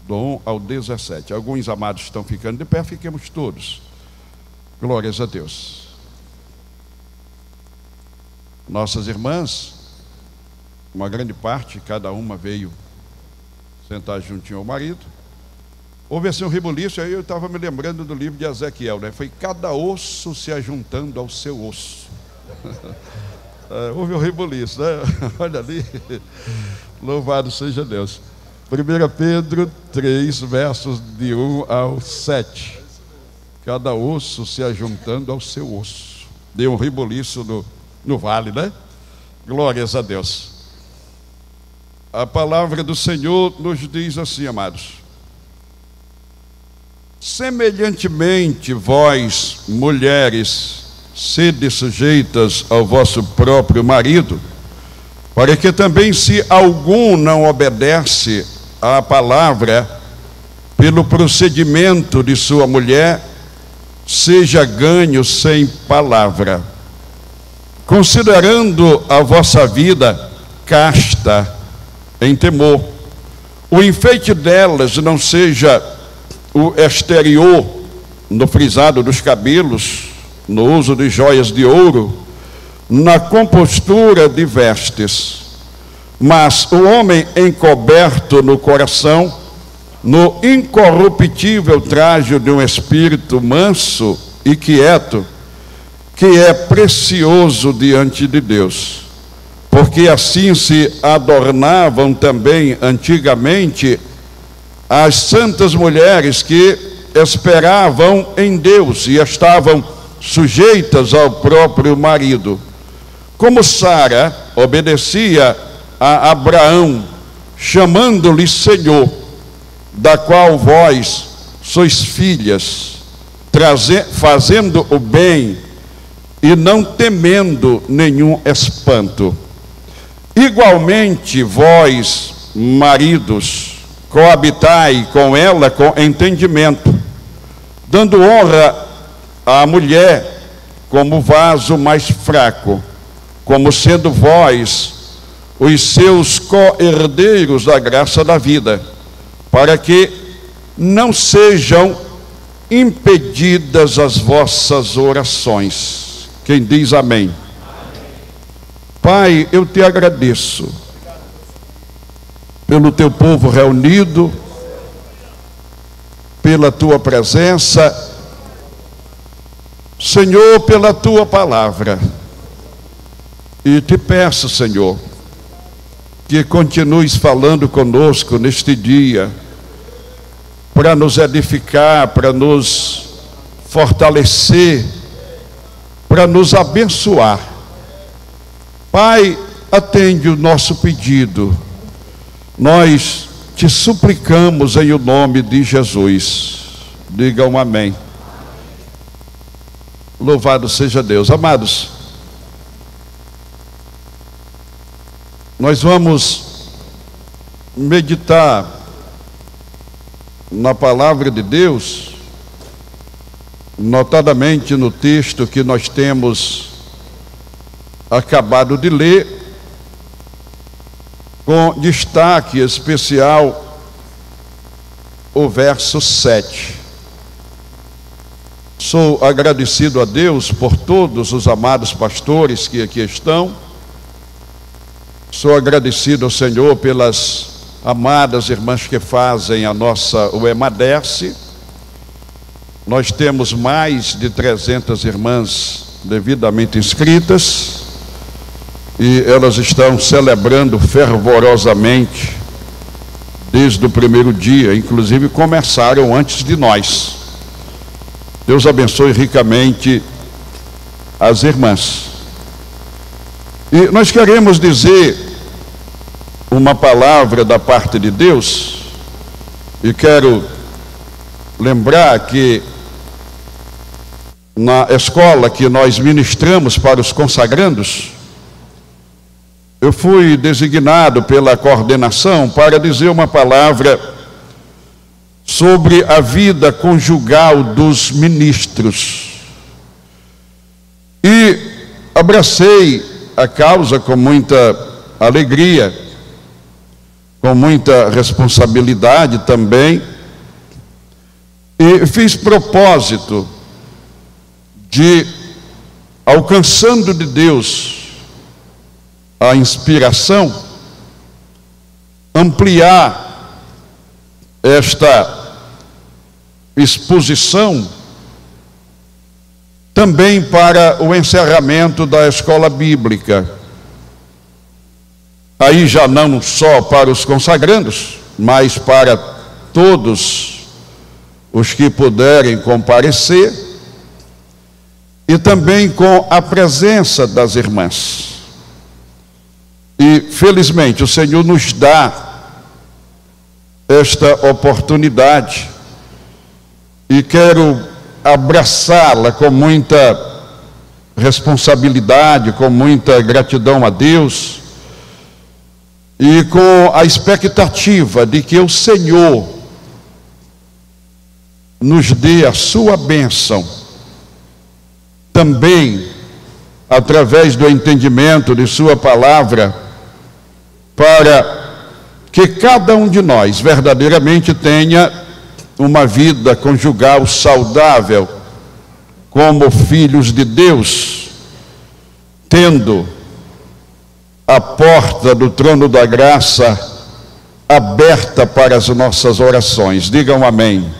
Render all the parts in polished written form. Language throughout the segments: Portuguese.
do 1 ao 17. Alguns amados estão ficando de pé, fiquemos todos. Glórias a Deus. Nossas irmãs, uma grande parte, cada uma veio sentar juntinho ao marido. Houve assim um rebuliço, aí eu estava me lembrando do livro de Ezequiel, né? Foi cada osso se ajuntando ao seu osso. Houve um rebuliço, né? Olha ali. Louvado seja Deus. 1 Pedro 3, versos de 1 ao 7. Cada osso se ajuntando ao seu osso. Deu um rebuliço no vale, né? Glórias a Deus. A palavra do Senhor nos diz assim, amados: semelhantemente, vós, mulheres, sede sujeitas ao vosso próprio marido, para que também, se algum não obedece à palavra, pelo procedimento de sua mulher, seja ganho sem palavra, considerando a vossa vida casta em temor. O enfeite delas não seja o exterior, no frisado dos cabelos, no uso de joias de ouro, na compostura de vestes, mas o homem encoberto no coração, no incorruptível traje de um espírito manso e quieto, que é precioso diante de Deus, porque assim se adornavam também antigamente as santas mulheres que esperavam em Deus e estavam sujeitas ao próprio marido. Como Sara obedecia a Abraão, chamando-lhe Senhor, da qual vós sois filhas, fazendo o bem e não temendo nenhum espanto. Igualmente vós, maridos, coabitai com ela com entendimento, dando honra à mulher como vaso mais fraco, como sendo vós os seus co-herdeiros da graça da vida, para que não sejam impedidas as vossas orações. Quem diz amém? Pai, eu te agradeço pelo teu povo reunido, pela tua presença, Senhor, pela tua palavra. E te peço, Senhor, que continues falando conosco neste dia, para nos edificar, para nos fortalecer, para nos abençoar. Pai, atende o nosso pedido. Nós te suplicamos em o nome de Jesus. Digam amém. Louvado seja Deus. Amados, nós vamos meditar na palavra de Deus, notadamente no texto que nós temos acabado de ler, com destaque especial o verso 7. Sou agradecido a Deus por todos os amados pastores que aqui estão. Sou agradecido ao Senhor pelas amadas irmãs que fazem o EMADERCE. Nós temos mais de 300 irmãs devidamente inscritas, e elas estão celebrando fervorosamente desde o primeiro dia, inclusive começaram antes de nós. Deus abençoe ricamente as irmãs. E nós queremos dizer uma palavra da parte de Deus, e quero lembrar que na escola que nós ministramos para os consagrandos, eu fui designado pela coordenação para dizer uma palavra sobre a vida conjugal dos ministros. E abracei a causa com muita alegria, com muita responsabilidade também, e fiz propósito de, alcançando de Deus a inspiração, ampliar esta exposição também para o encerramento da escola bíblica. Aí já não só para os consagrandos, mas para todos os que puderem comparecer, e também com a presença das irmãs. E felizmente o Senhor nos dá esta oportunidade, e quero abraçá-la com muita responsabilidade, com muita gratidão a Deus, e com a expectativa de que o Senhor nos dê a sua bênção, também através do entendimento de sua palavra, para que cada um de nós verdadeiramente tenha uma vida conjugal saudável, como filhos de Deus, tendo a porta do trono da graça aberta para as nossas orações. Digam amém.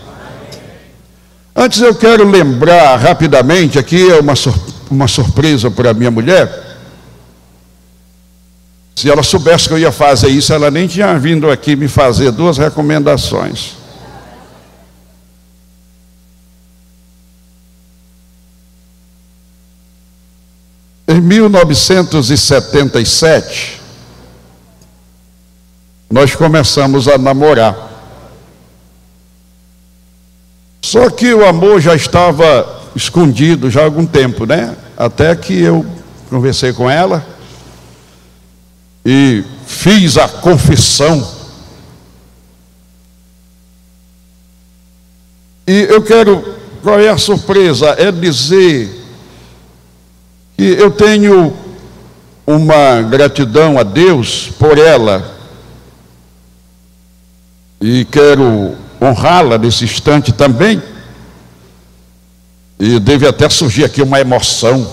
Antes eu quero lembrar rapidamente, aqui é uma surpresa para a minha mulher. Se ela soubesse que eu ia fazer isso, ela nem tinha vindo aqui me fazer duas recomendações. Em 1977, nós começamos a namorar. Só que o amor já estava escondido já há algum tempo, né? Até que eu conversei com ela e fiz a confissão. E eu quero, qual é a surpresa? É dizer que eu tenho uma gratidão a Deus por ela, e quero honrá-la nesse instante também, e deve até surgir aqui uma emoção,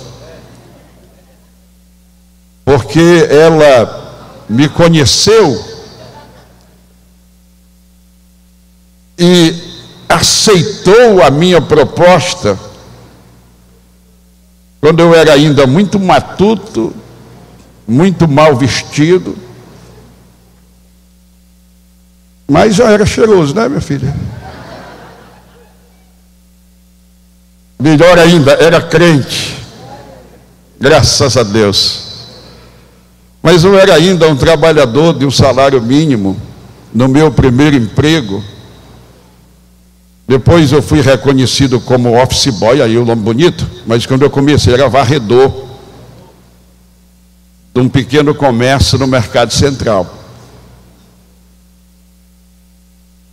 porque ela me conheceu e aceitou a minha proposta quando eu era ainda muito matuto, muito mal vestido, mas já era cheiroso, né, minha filha? Melhor ainda, era crente, graças a Deus. Mas eu era ainda um trabalhador de um salário mínimo, no meu primeiro emprego. Depois eu fui reconhecido como office boy, aí o nome bonito, mas quando eu comecei era varredor de um pequeno comércio no Mercado Central.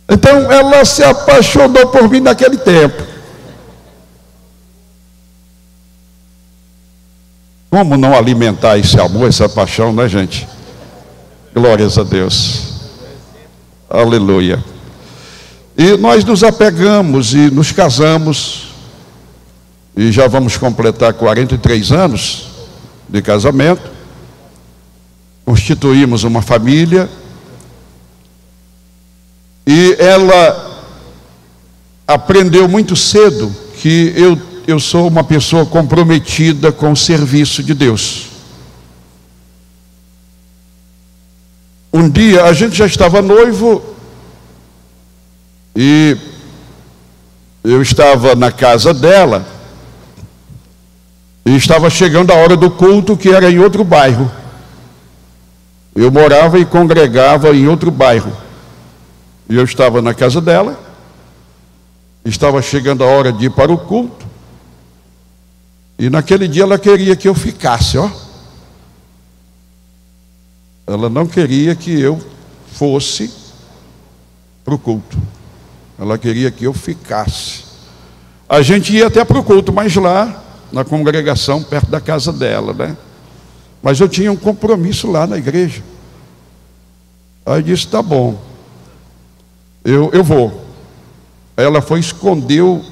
Então ela se apaixonou por mim naquele tempo. Como não alimentar esse amor, essa paixão, né, gente? Glórias a Deus. Aleluia. E nós nos apegamos e nos casamos, e já vamos completar 43 anos de casamento, constituímos uma família, e ela aprendeu muito cedo que eu sou uma pessoa comprometida com o serviço de Deus. Um dia a gente já estava noivo, e eu estava na casa dela, e estava chegando a hora do culto, que era em outro bairro. Eu morava e congregava em outro bairro, e eu estava na casa dela, estava chegando a hora de ir para o culto, e naquele dia ela queria que eu ficasse, ó. Ela não queria que eu fosse para o culto. Ela queria que eu ficasse. A gente ia até para o culto, mas lá na congregação, perto da casa dela, né? Mas eu tinha um compromisso lá na igreja. Aí disse, tá bom, eu vou. Aí ela foi e escondeu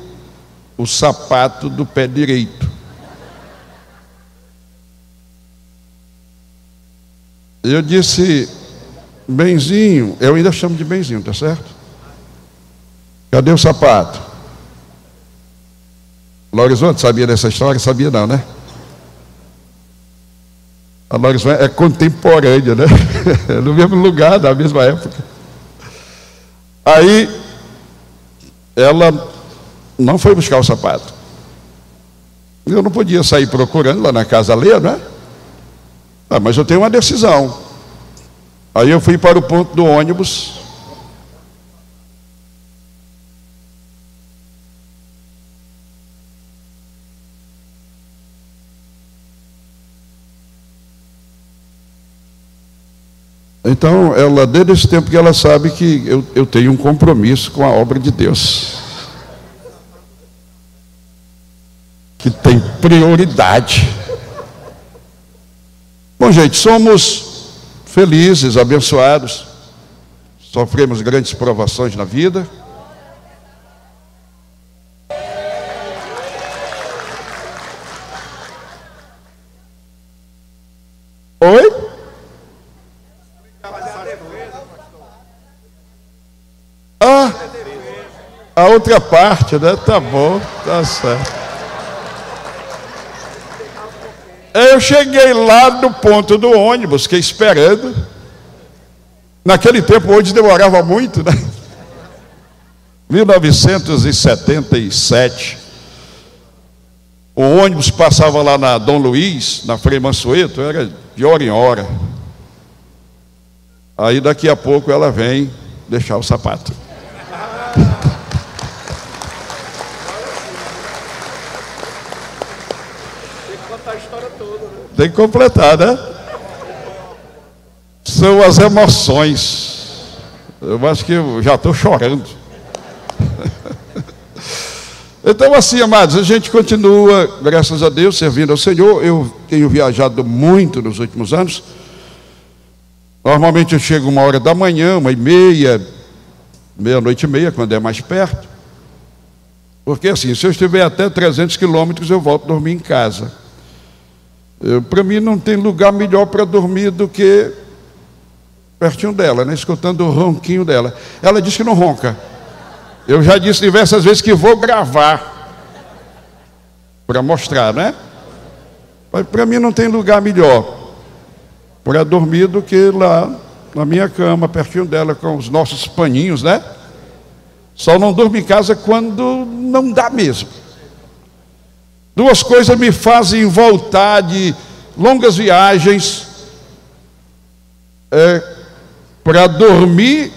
o sapato do pé direito. Eu disse, Benzinho, eu ainda chamo de Benzinho, tá certo? Cadê o sapato? Lorizonte sabia dessa história? Sabia não, né? A Lorizonte é contemporânea, né? No mesmo lugar, na mesma época. Aí, ela não foi buscar o sapato. Eu não podia sair procurando lá na casa alheia, né? Mas eu tenho uma decisão. Aí eu fui para o ponto do ônibus. Então, ela, desde esse tempo que ela sabe que eu tenho um compromisso com a obra de Deus, que tem prioridade. Bom, gente, somos felizes, abençoados, sofremos grandes provações na vida. Oi? Ah, a outra parte, né? Tá bom, tá certo. Eu cheguei lá no ponto do ônibus, fiquei esperando. Naquele tempo, hoje demorava muito, né? 1977. O ônibus passava lá na Dom Luiz, na Frei Mansueto, era de hora em hora. Aí daqui a pouco ela vem deixar o sapato. Tem que completar, né? São as emoções. Eu acho que eu já estou chorando. Então, assim, amados, a gente continua, graças a Deus, servindo ao Senhor. Eu tenho viajado muito nos últimos anos. Normalmente eu chego 1h da manhã, 1h30, meia-noite e meia, quando é mais perto. Porque assim, se eu estiver até 300 quilômetros, eu volto a dormir em casa. Para mim não tem lugar melhor para dormir do que pertinho dela, né? Escutando o ronquinho dela. Ela disse que não ronca. Eu já disse diversas vezes que vou gravar para mostrar, né? Mas para mim não tem lugar melhor para dormir do que lá na minha cama, pertinho dela, com os nossos paninhos, né? Só não durmo em casa quando não dá mesmo. Duas coisas me fazem voltar de longas viagens para dormir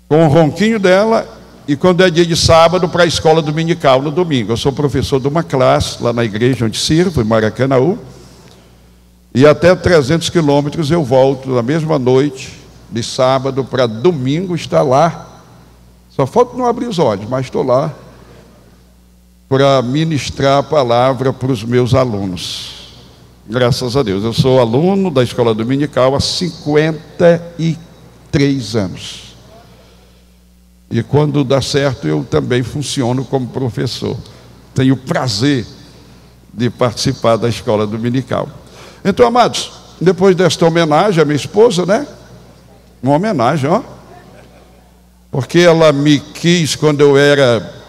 com o ronquinho dela e quando é dia de sábado para a escola dominical no domingo. Eu sou professor de uma classe lá na igreja onde sirvo, em Maracanaú, e até 300 quilômetros eu volto na mesma noite de sábado para domingo estar lá. Só falta não abrir os olhos, mas estou lá para ministrar a palavra para os meus alunos. Graças a Deus. Eu sou aluno da escola dominical há 53 anos. E quando dá certo, eu também funciono como professor. Tenho prazer de participar da escola dominical. Então, amados, depois desta homenagem à minha esposa, né? Uma homenagem, ó. Porque ela me quis quando eu era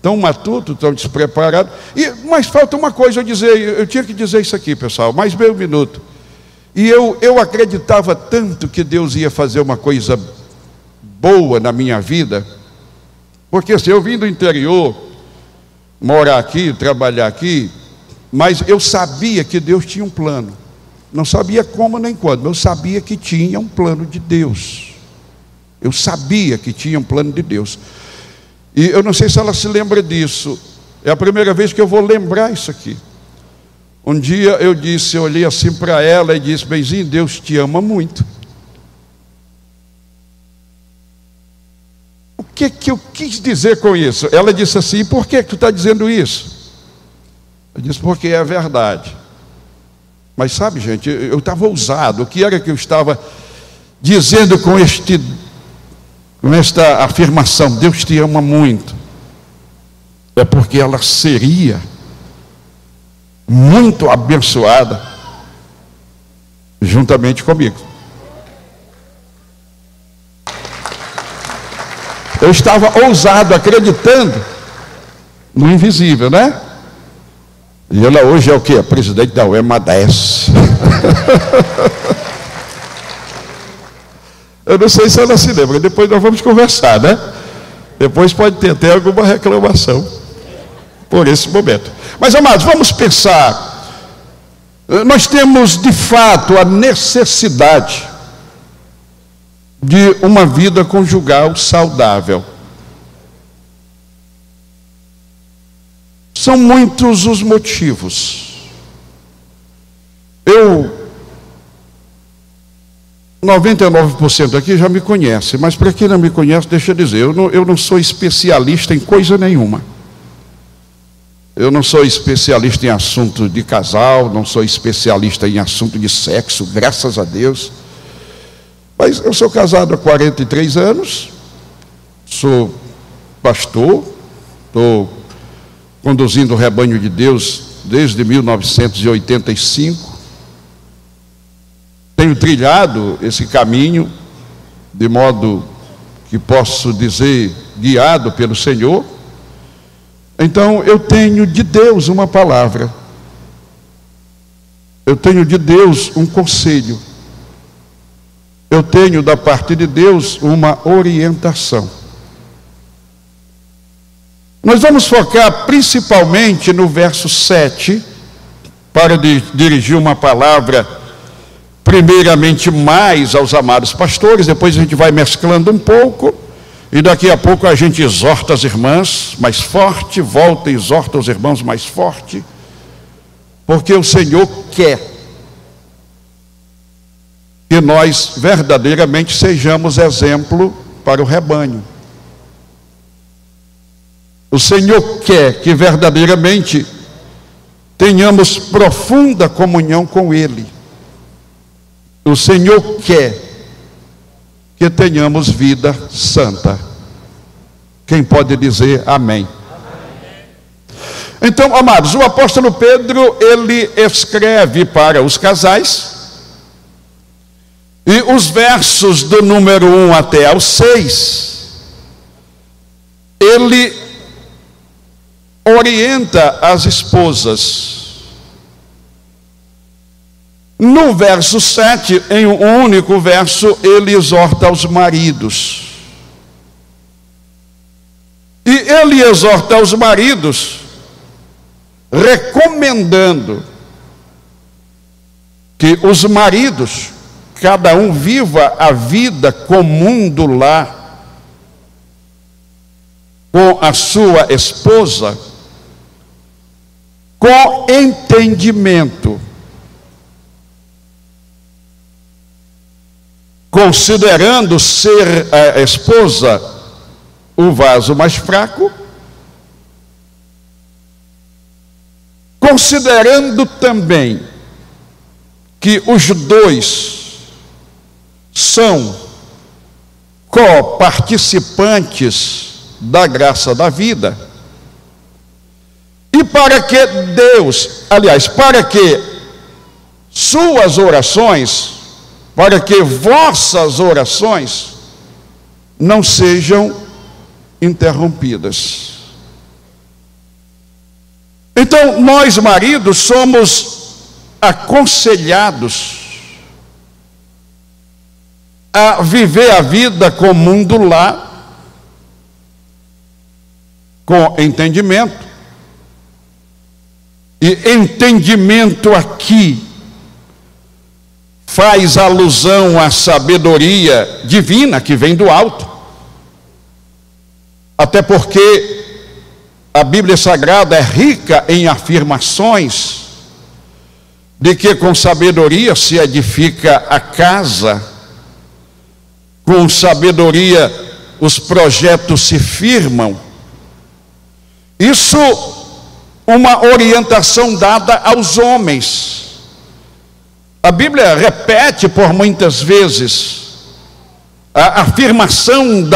tão matuto, tão despreparado. Mas falta uma coisa a dizer, eu tinha que dizer isso aqui, pessoal, mais meio minuto. E eu acreditava tanto que Deus ia fazer uma coisa boa na minha vida, porque assim, eu vim do interior, morar aqui, trabalhar aqui, mas eu sabia que Deus tinha um plano. Não sabia como nem quando, mas eu sabia que tinha um plano de Deus. Eu sabia que tinha um plano de Deus. E eu não sei se ela se lembra disso. É a primeira vez que eu vou lembrar isso aqui. Um dia eu olhei assim para ela e disse: Benzinho, Deus te ama muito. O que eu quis dizer com isso? Ela disse assim: por que tu está dizendo isso? Eu disse: porque é verdade. Mas sabe, gente, eu estava ousado. O que era que eu estava dizendo com esta afirmação, Deus te ama muito, é porque ela seria muito abençoada juntamente comigo. Eu estava ousado, acreditando no invisível, né? E ela hoje é o quê? A presidente da UEMA 10. Eu não sei se ela se lembra, depois nós vamos conversar, né? Depois pode ter até alguma reclamação por esse momento. Mas, amados, vamos pensar. Nós temos, de fato, a necessidade de uma vida conjugal saudável. São muitos os motivos. 99% aqui já me conhece, mas para quem não me conhece, deixa eu dizer, eu não sou especialista em coisa nenhuma. Eu não sou especialista em assunto de casal, não sou especialista em assunto de sexo, graças a Deus. Mas eu sou casado há 43 anos, sou pastor, estou conduzindo o rebanho de Deus desde 1985. Tenho trilhado esse caminho, de modo que posso dizer, guiado pelo Senhor. Então, eu tenho de Deus uma palavra. Eu tenho de Deus um conselho. Eu tenho da parte de Deus uma orientação. Nós vamos focar principalmente no verso 7, para dirigir uma palavra primeiramente mais aos amados pastores, depois a gente vai mesclando um pouco, e daqui a pouco a gente exorta as irmãs mais forte, volta e exorta os irmãos mais forte, porque o Senhor quer que nós verdadeiramente sejamos exemplo para o rebanho. O Senhor quer que verdadeiramente tenhamos profunda comunhão com Ele. O Senhor quer que tenhamos vida santa. Quem pode dizer amém? Então, amados, o apóstolo Pedro, ele escreve para os casais, e os versos do número 1 até ao 6, ele orienta as esposas. No verso 7, em um único verso, ele exorta os maridos. E ele exorta os maridos, recomendando que os maridos, cada um viva a vida comum do lar com a sua esposa, com entendimento, considerando ser a esposa o vaso mais fraco, considerando também que os dois são coparticipantes da graça da vida, e para que Deus, aliás, para que suas orações, para que vossas orações não sejam interrompidas. Então, nós maridos somos aconselhados a viver a vida comum do lar com entendimento. E entendimento aqui faz alusão à sabedoria divina que vem do alto. Até porque a Bíblia Sagrada é rica em afirmações de que com sabedoria se edifica a casa, com sabedoria os projetos se firmam. Isso uma orientação dada aos homens. A Bíblia repete por muitas vezes a afirmação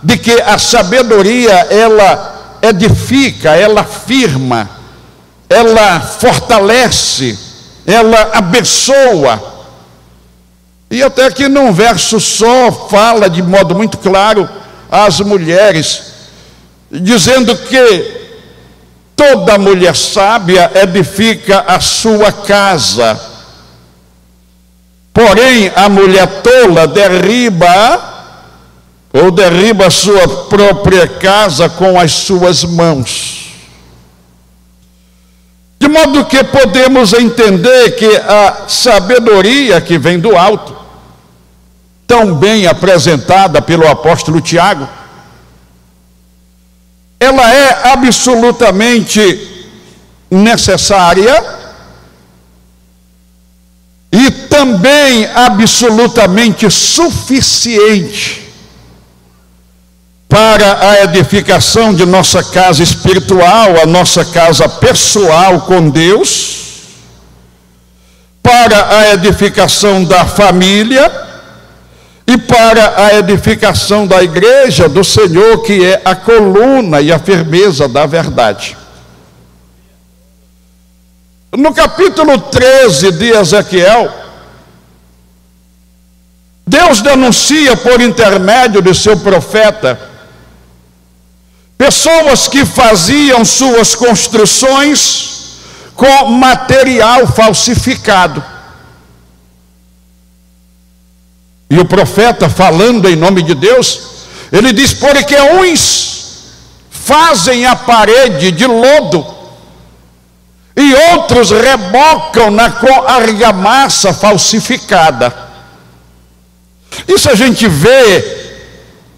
de que a sabedoria, ela edifica, ela afirma, ela fortalece, ela abençoa. E até que num verso só fala de modo muito claro às mulheres, dizendo que toda mulher sábia edifica a sua casa, porém a mulher tola derriba a sua própria casa com as suas mãos. De modo que podemos entender que a sabedoria que vem do alto, tão bem apresentada pelo apóstolo Tiago, ela é absolutamente necessária e também absolutamente suficiente para a edificação de nossa casa espiritual, a nossa casa pessoal com Deus, para a edificação da família e para a edificação da igreja do Senhor, que é a coluna e a firmeza da verdade. No capítulo 13 de Ezequiel, Deus denuncia por intermédio de seu profeta pessoas que faziam suas construções com material falsificado. E o profeta, falando em nome de Deus, ele diz: porque uns fazem a parede de lodo e outros rebocam-na com argamassa falsificada. Isso a gente vê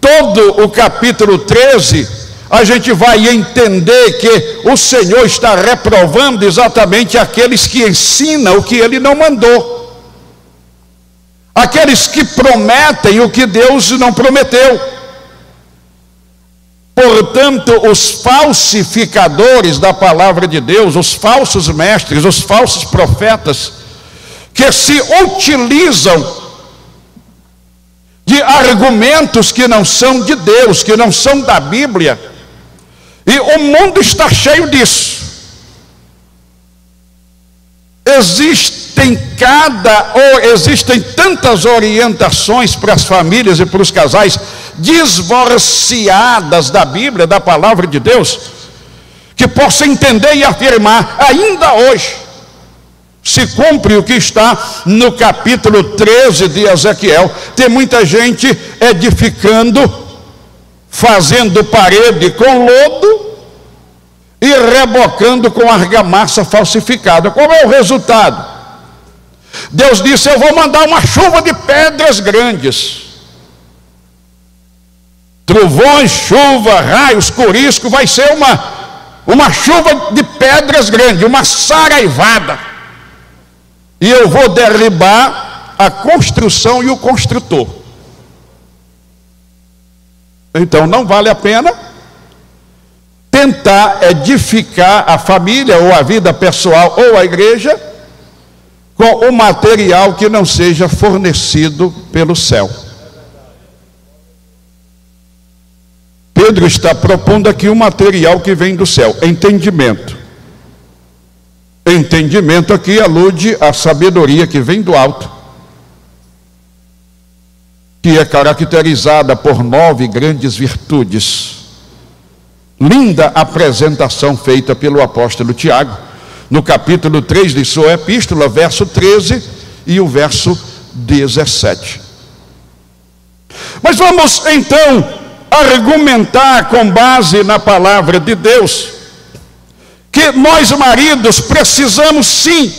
todo o capítulo 13, a gente vai entender que o Senhor está reprovando exatamente aqueles que ensinam o que Ele não mandou. Aqueles que prometem o que Deus não prometeu. Portanto, os falsificadores da palavra de Deus, os falsos mestres, os falsos profetas, que se utilizam de argumentos que não são de Deus, que não são da Bíblia, e o mundo está cheio disso. Existem tantas orientações para as famílias e para os casais divorciadas da Bíblia, da palavra de Deus, que possa entender e afirmar, ainda hoje se cumpre o que está no capítulo 13 de Ezequiel. Tem muita gente edificando, fazendo parede com lodo e rebocando com argamassa falsificada. Qual é o resultado? Deus disse: eu vou mandar uma chuva de pedras grandes, trovões, chuva, raios, corisco. Vai ser uma chuva de pedras grandes, uma saraivada, e eu vou derribar a construção e o construtor. Então não vale a pena tentar edificar a família ou a vida pessoal ou a igreja com o material que não seja fornecido pelo céu. Pedro está propondo aqui um material que vem do céu: entendimento. Entendimento aqui alude à sabedoria que vem do alto, que é caracterizada por 9 grandes virtudes. Linda apresentação feita pelo apóstolo Tiago, no capítulo 3 de sua epístola, verso 13 e o verso 17. Mas vamos então argumentar com base na palavra de Deus, que nós maridos precisamos sim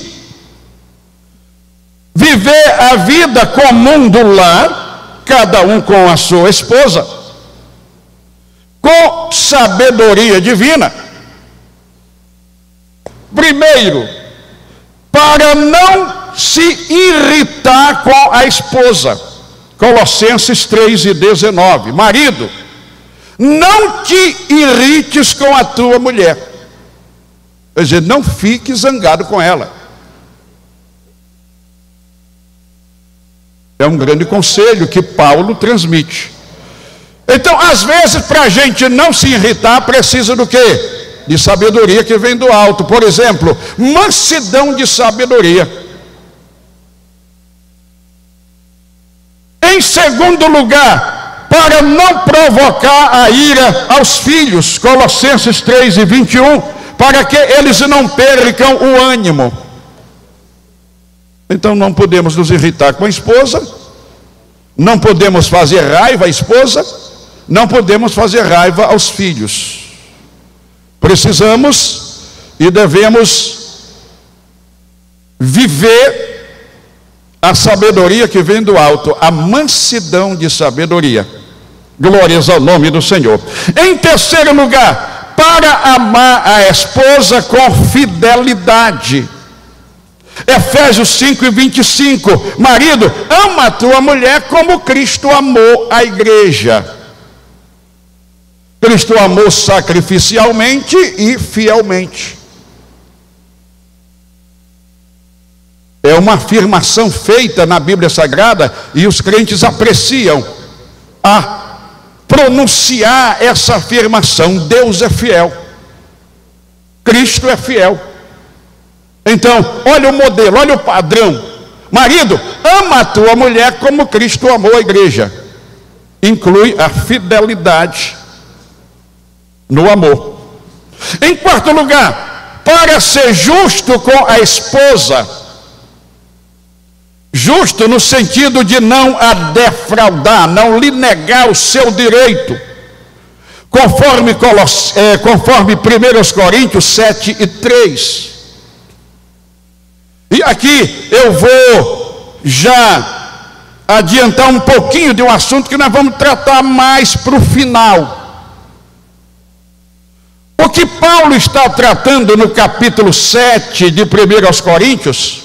viver a vida comum do lar, cada um com a sua esposa, com sabedoria divina. Primeiro, para não se irritar com a esposa. Colossenses 3:19. Marido, não te irrites com a tua mulher. Quer dizer, não fique zangado com ela. É um grande conselho que Paulo transmite. Então, às vezes, para a gente não se irritar, precisa do quê? De sabedoria que vem do alto. Por exemplo, mansidão de sabedoria. Em segundo lugar, para não provocar a ira aos filhos, Colossenses 3:21, para que eles não percam o ânimo. Então não podemos nos irritar com a esposa, não podemos fazer raiva à esposa, não podemos fazer raiva aos filhos. Precisamos e devemos viver a sabedoria que vem do alto, a mansidão de sabedoria. Glórias ao nome do Senhor. Em terceiro lugar, para amar a esposa com fidelidade. Efésios 5:25, marido, ama a tua mulher como Cristo amou a igreja. Cristo amou sacrificialmente e fielmente. É uma afirmação feita na Bíblia Sagrada e os crentes apreciam a pronunciar essa afirmação. Deus é fiel, Cristo é fiel. Então, olha o modelo, olha o padrão. Marido, ama a tua mulher como Cristo amou a igreja. Inclui a fidelidade no amor. Em quarto lugar, para ser justo com a esposa, justo no sentido de não a defraudar, não lhe negar o seu direito, conforme 1 Coríntios 7:3. E aqui eu vou já adiantar um pouquinho de um assunto que nós vamos tratar mais para o final. O que Paulo está tratando no capítulo 7 de 1 Coríntios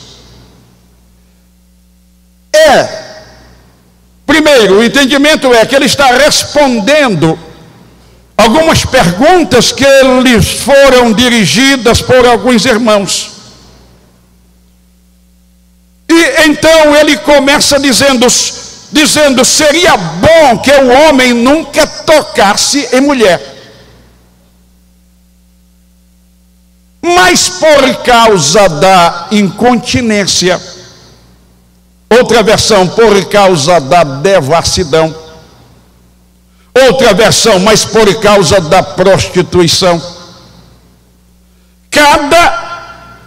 primeiro, o entendimento é que ele está respondendo algumas perguntas que lhes foram dirigidas por alguns irmãos. E então ele começa dizendo, seria bom que o homem nunca tocasse em mulher. Mas por causa da incontinência, outra versão, por causa da devassidão, outra versão, mas por causa da prostituição, cada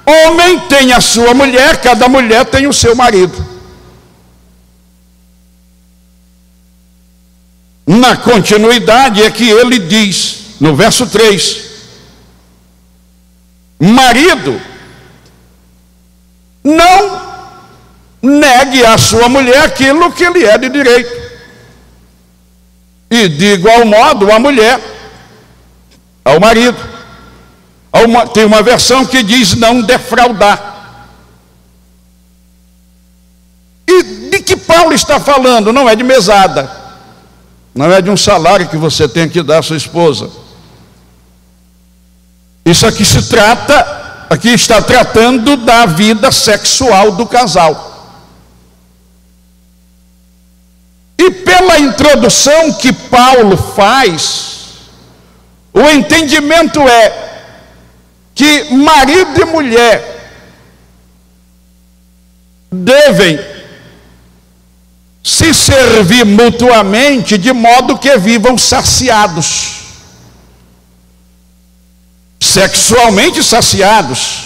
homem tem a sua mulher, cada mulher tem o seu marido. Na continuidade é que ele diz, no verso 3, marido, não negue à sua mulher aquilo que lhe é de direito. E de igual modo a mulher ao marido. Tem uma versão que diz não defraudar. E de que Paulo está falando? Não é de mesada, não é de um salário que você tem que dar à sua esposa. Isso aqui está tratando da vida sexual do casal. E pela introdução que Paulo faz, o entendimento é que marido e mulher devem se servir mutuamente de modo que vivam saciados, sexualmente saciados,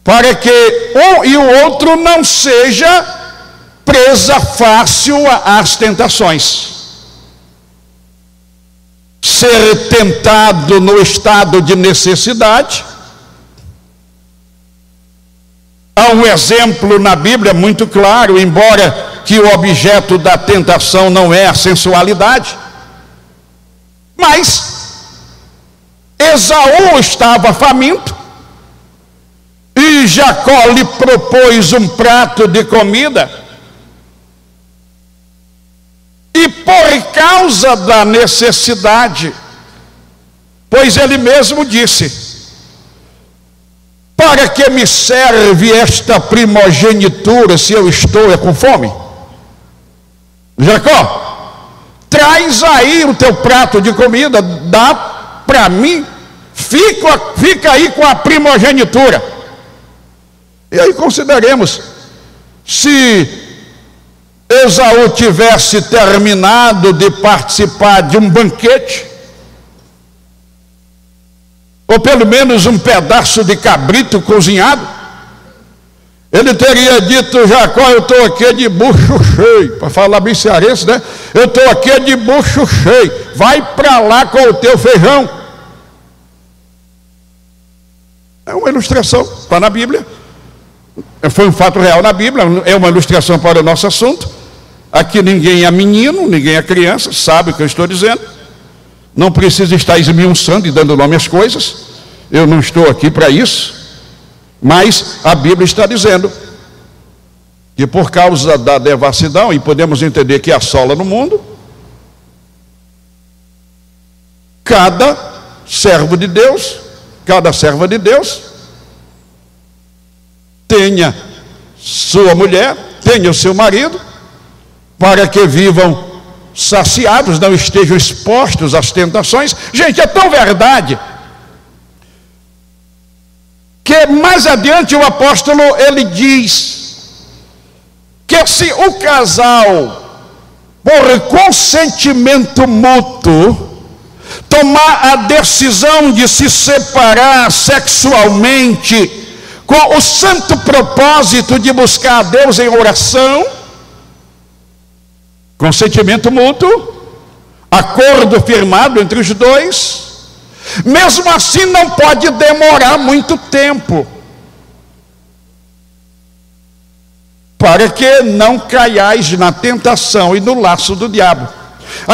para que um e o outro não seja presa fácil às tentações. Ser tentado no estado de necessidade. Há um exemplo na Bíblia muito claro, embora que o objeto da tentação não é a sensualidade, mas Esaú estava faminto e Jacó lhe propôs um prato de comida. E por causa da necessidade, pois ele mesmo disse, para que me serve esta primogenitura se eu estou com fome? Jacó, traz aí o teu prato de comida, dá para mim, fica aí com a primogenitura. E aí consideremos, se Esaú tivesse terminado de participar de um banquete, ou pelo menos um pedaço de cabrito cozinhado, ele teria dito: Jacó, eu estou aqui de bucho cheio, para falar bem cearense, né? Eu estou aqui de bucho cheio, vai para lá com o teu feijão. É uma ilustração, está na Bíblia, foi um fato real na Bíblia, é uma ilustração para o nosso assunto. Aqui ninguém é menino, ninguém é criança, sabe o que eu estou dizendo. Não precisa estar esmiuçando e dando nome às coisas, eu não estou aqui para isso. Mas a Bíblia está dizendo que por causa da devassidão, e podemos entender que assola no mundo, cada servo de Deus, cada serva de Deus, tenha sua mulher, tenha o seu marido, para que vivam saciados, não estejam expostos às tentações. Gente, é tão verdade que mais adiante o apóstolo ele diz que se o casal, por consentimento mútuo, tomar a decisão de se separar sexualmente com o santo propósito de buscar a Deus em oração, consentimento mútuo, acordo firmado entre os dois, mesmo assim não pode demorar muito tempo, para que não caiais na tentação e no laço do diabo.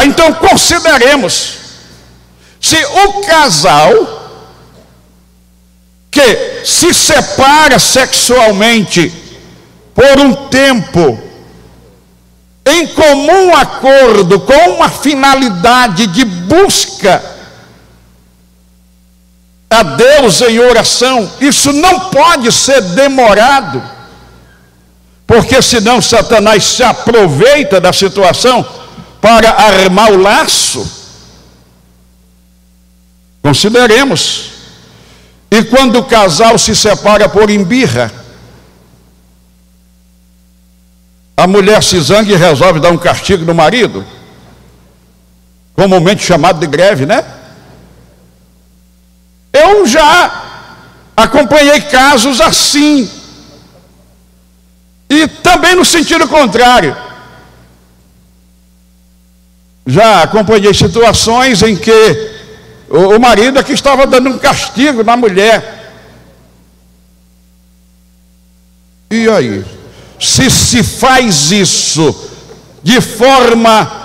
Então consideremos, se o casal que se separa sexualmente por um tempo, em comum acordo, com uma finalidade de busca a Deus em oração, isso não pode ser demorado, porque senão Satanás se aproveita da situação para armar o laço. Consideremos, e quando o casal se separa por embirra, a mulher se zanga e resolve dar um castigo no marido, comumente chamado de greve, né? Eu já acompanhei casos assim, e também no sentido contrário. Já acompanhei situações em que o marido é que estava dando um castigo na mulher. E aí, se faz isso de forma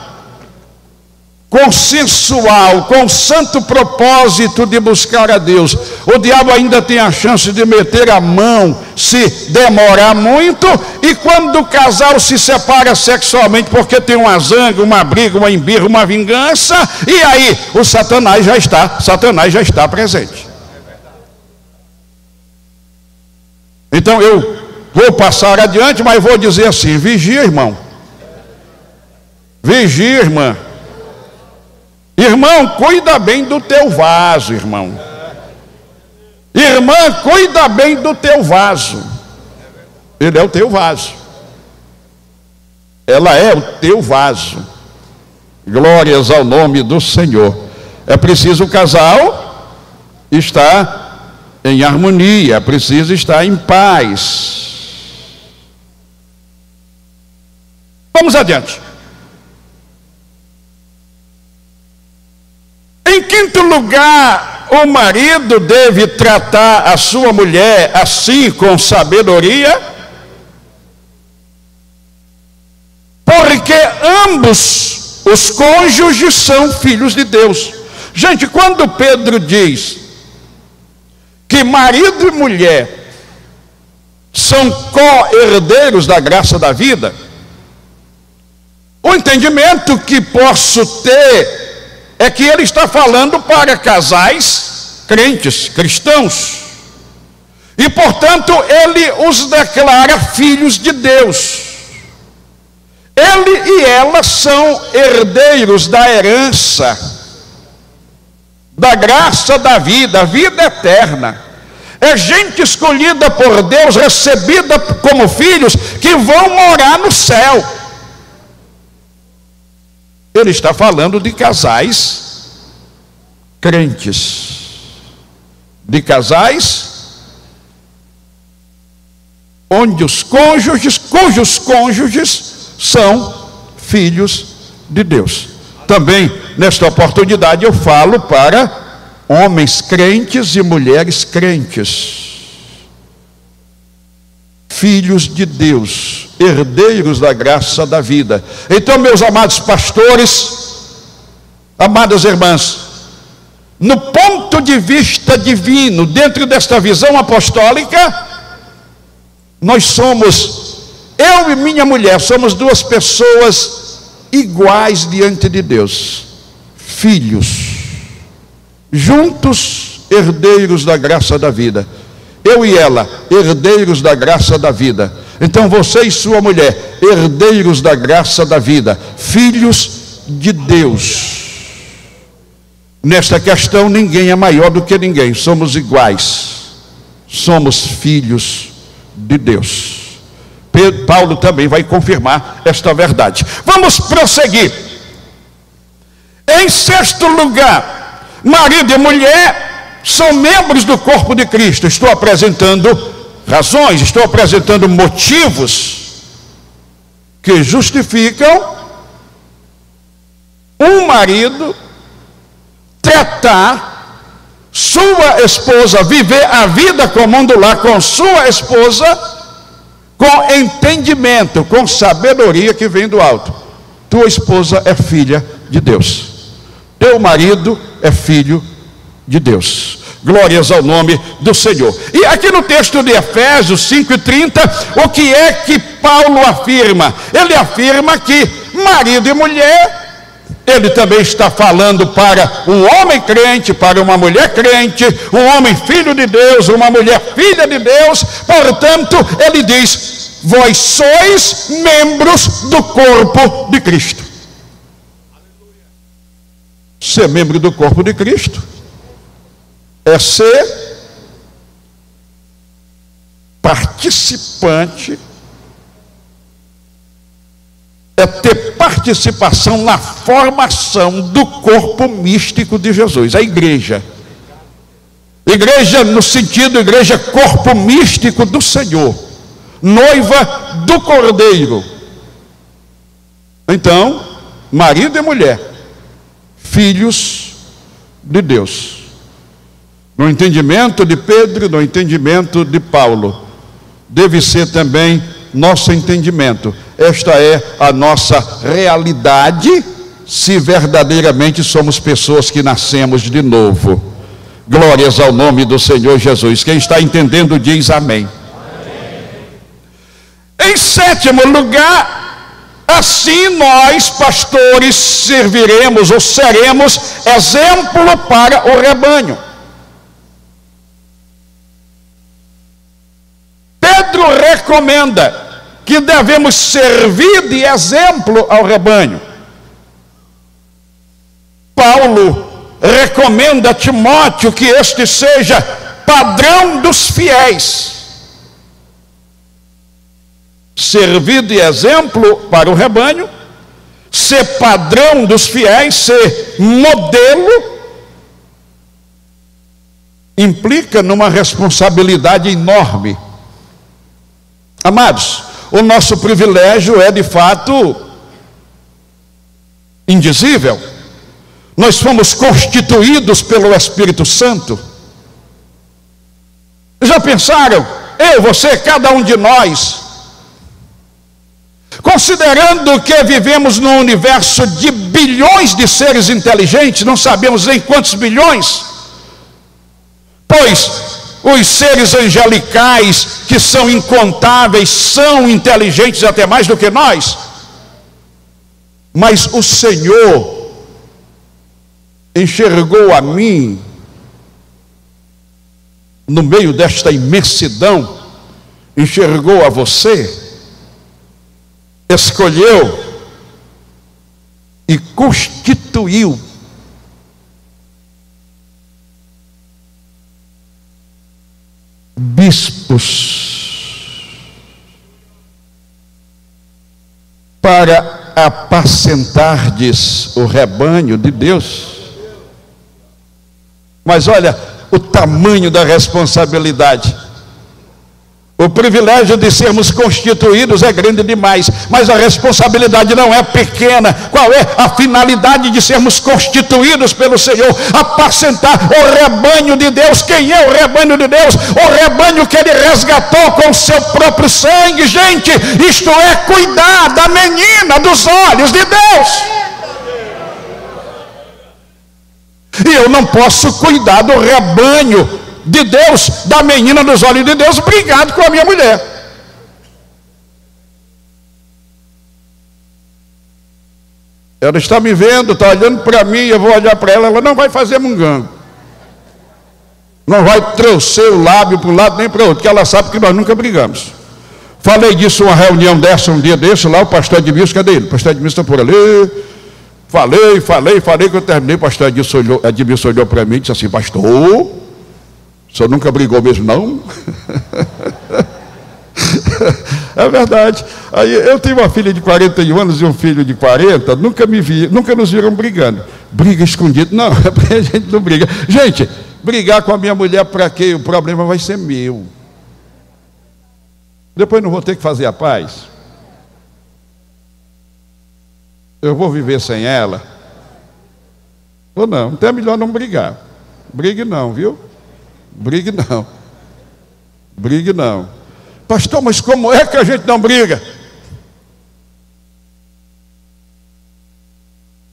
consensual, com o santo propósito de buscar a Deus, o diabo ainda tem a chance de meter a mão se demorar muito. E quando o casal se separa sexualmente porque tem uma zanga, uma briga, uma embirra, uma vingança, e aí o Satanás já está presente. Então eu vou passar adiante, mas vou dizer assim: vigia, irmão, vigia, irmã. Irmão, cuida bem do teu vaso, irmão. Irmã, cuida bem do teu vaso. Ele é o teu vaso. Ela é o teu vaso. Glórias ao nome do Senhor. É preciso o casal estar em harmonia, é preciso estar em paz. Vamos adiante. Em quinto lugar, o marido deve tratar a sua mulher assim, com sabedoria, porque ambos os cônjuges são filhos de Deus. Gente, quando Pedro diz que marido e mulher são co-herdeiros da graça da vida, o entendimento que posso ter é que ele está falando para casais crentes, cristãos, e portanto ele os declara filhos de Deus. Ele e ela são herdeiros da herança, da graça da vida, a vida eterna. É gente escolhida por Deus, recebida como filhos, que vão morar no céu. Ele está falando de casais crentes, de casais onde os cônjuges, cujos cônjuges são filhos de Deus. Também, nesta oportunidade, eu falo para homens crentes e mulheres crentes, filhos de Deus, herdeiros da graça da vida. Então, meus amados pastores, amadas irmãs, no ponto de vista divino, dentro desta visão apostólica, nós somos, eu e minha mulher, somos duas pessoas iguais diante de Deus, filhos, juntos, herdeiros da graça da vida. Eu e ela, herdeiros da graça da vida. Então você e sua mulher, herdeiros da graça da vida, filhos de Deus. Nesta questão ninguém é maior do que ninguém, somos iguais, somos filhos de Deus. Paulo também vai confirmar esta verdade. Vamos prosseguir. Em sexto lugar, marido e mulher são membros do corpo de Cristo. Estou apresentando razões, estou apresentando motivos que justificam um marido tratar sua esposa, viver a vida comum do lar com sua esposa, com entendimento, com sabedoria que vem do alto. Tua esposa é filha de Deus, teu marido é filho de Deus. Glórias ao nome do Senhor. E aqui no texto de Efésios 5:30, o que é que Paulo afirma? Ele afirma que marido e mulher, ele também está falando para um homem crente, para uma mulher crente, um homem filho de Deus, uma mulher filha de Deus. Portanto, ele diz: vós sois membros do corpo de Cristo. Ser membro do corpo de Cristo é ser participante, é ter participação na formação do corpo místico de Jesus, a igreja. Igreja no sentido, igreja corpo místico do Senhor, noiva do Cordeiro. Então, marido e mulher, filhos de Deus. No entendimento de Pedro, no entendimento de Paulo, deve ser também nosso entendimento. Esta é a nossa realidade, se verdadeiramente somos pessoas que nascemos de novo. Glórias ao nome do Senhor Jesus. Quem está entendendo diz amém. Em sétimo lugar, assim nós, pastores, serviremos ou seremos exemplo para o rebanho. Pedro recomenda que devemos servir de exemplo ao rebanho. Paulo recomenda a Timóteo que este seja padrão dos fiéis. Servir de exemplo para o rebanho, ser padrão dos fiéis, ser modelo, implica numa responsabilidade enorme. Amados, o nosso privilégio é de fato indizível. Nós fomos constituídos pelo Espírito Santo. Já pensaram? Eu, você, cada um de nós, considerando que vivemos num universo de bilhões de seres inteligentes, não sabemos nem quantos bilhões, pois os seres angelicais, que são incontáveis, são inteligentes até mais do que nós. Mas o Senhor enxergou a mim, no meio desta imensidão, enxergou a você, escolheu e constituiu bispos para apacentardes o rebanho de Deus. Mas olha o tamanho da responsabilidade. O privilégio de sermos constituídos é grande demais, mas a responsabilidade não é pequena. Qual é a finalidade de sermos constituídos pelo Senhor? Apacentar o rebanho de Deus. Quem é o rebanho de Deus? O rebanho que Ele resgatou com o seu próprio sangue. Gente, isto é cuidar da menina dos olhos de Deus. E eu não posso cuidar do rebanho de Deus, da menina dos olhos de Deus, brigado com a minha mulher. Ela está me vendo, está olhando para mim, eu vou olhar para ela, ela não vai fazer mungango. Não vai trouxer o lábio para um lado nem para o outro, porque ela sabe que nós nunca brigamos. Falei disso uma reunião dessa, um dia desse, lá o pastor Edmilson, cadê ele? O pastor Edmilson está por ali. Falei, que eu terminei, o pastor Edmilson olhou para mim e disse assim: pastor, o senhor nunca brigou mesmo, não? É verdade. Aí, eu tenho uma filha de 41 anos e um filho de 40, nunca nos viram brigando. Briga escondido? Não, é porque a gente não briga. Gente, brigar com a minha mulher para quê? O problema vai ser meu. Depois não vou ter que fazer a paz. Eu vou viver sem ela? Ou não? Então é melhor não brigar. Brigue não, viu? Brigue não. Brigue não. Pastor, mas como é que a gente não briga?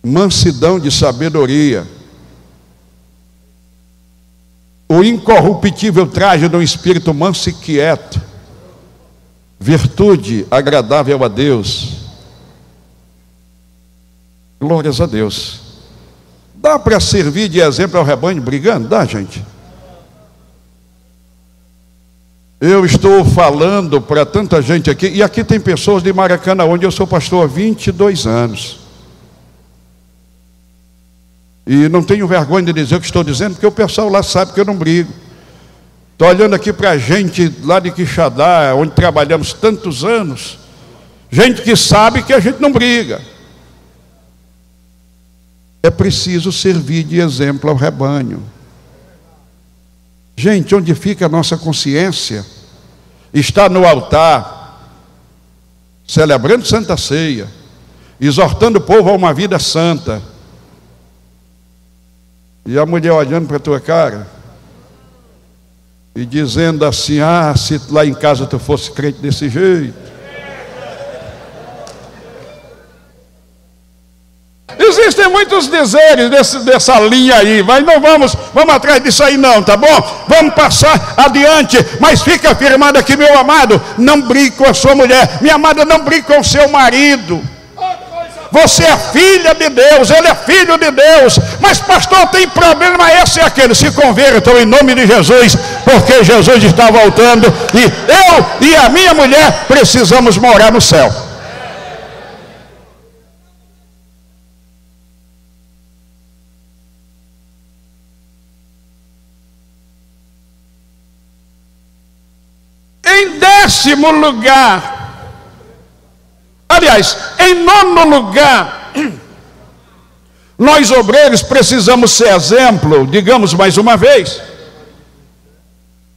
Mansidão de sabedoria. O incorruptível traje de um espírito manso e quieto. Virtude agradável a Deus. Glórias a Deus. Dá para servir de exemplo ao rebanho brigando? Dá, gente? Eu estou falando para tanta gente aqui, e aqui tem pessoas de Maracanã, onde eu sou pastor há 22 anos. E não tenho vergonha de dizer o que estou dizendo, porque o pessoal lá sabe que eu não brigo. Estou olhando aqui para a gente lá de Quixadá, onde trabalhamos tantos anos, gente que sabe que a gente não briga. É preciso servir de exemplo ao rebanho. Gente, onde fica a nossa consciência? Está no altar, celebrando Santa Ceia, exortando o povo a uma vida santa. E a mulher olhando para a tua cara e dizendo assim: ah, se lá em casa tu fosse crente desse jeito. Existem muitos dizeres dessa linha aí, mas não vamos atrás disso aí não, tá bom? Vamos passar adiante, mas fica afirmado aqui, meu amado, não brigue com a sua mulher, minha amada, não brigue com o seu marido. Você é filha de Deus, ele é filho de Deus. Mas pastor, tem problema esse e aquele. Se convertam em nome de Jesus, porque Jesus está voltando e eu e a minha mulher precisamos morar no céu. Em 10º lugar, aliás, em 9º lugar, nós obreiros precisamos ser exemplo, digamos mais uma vez.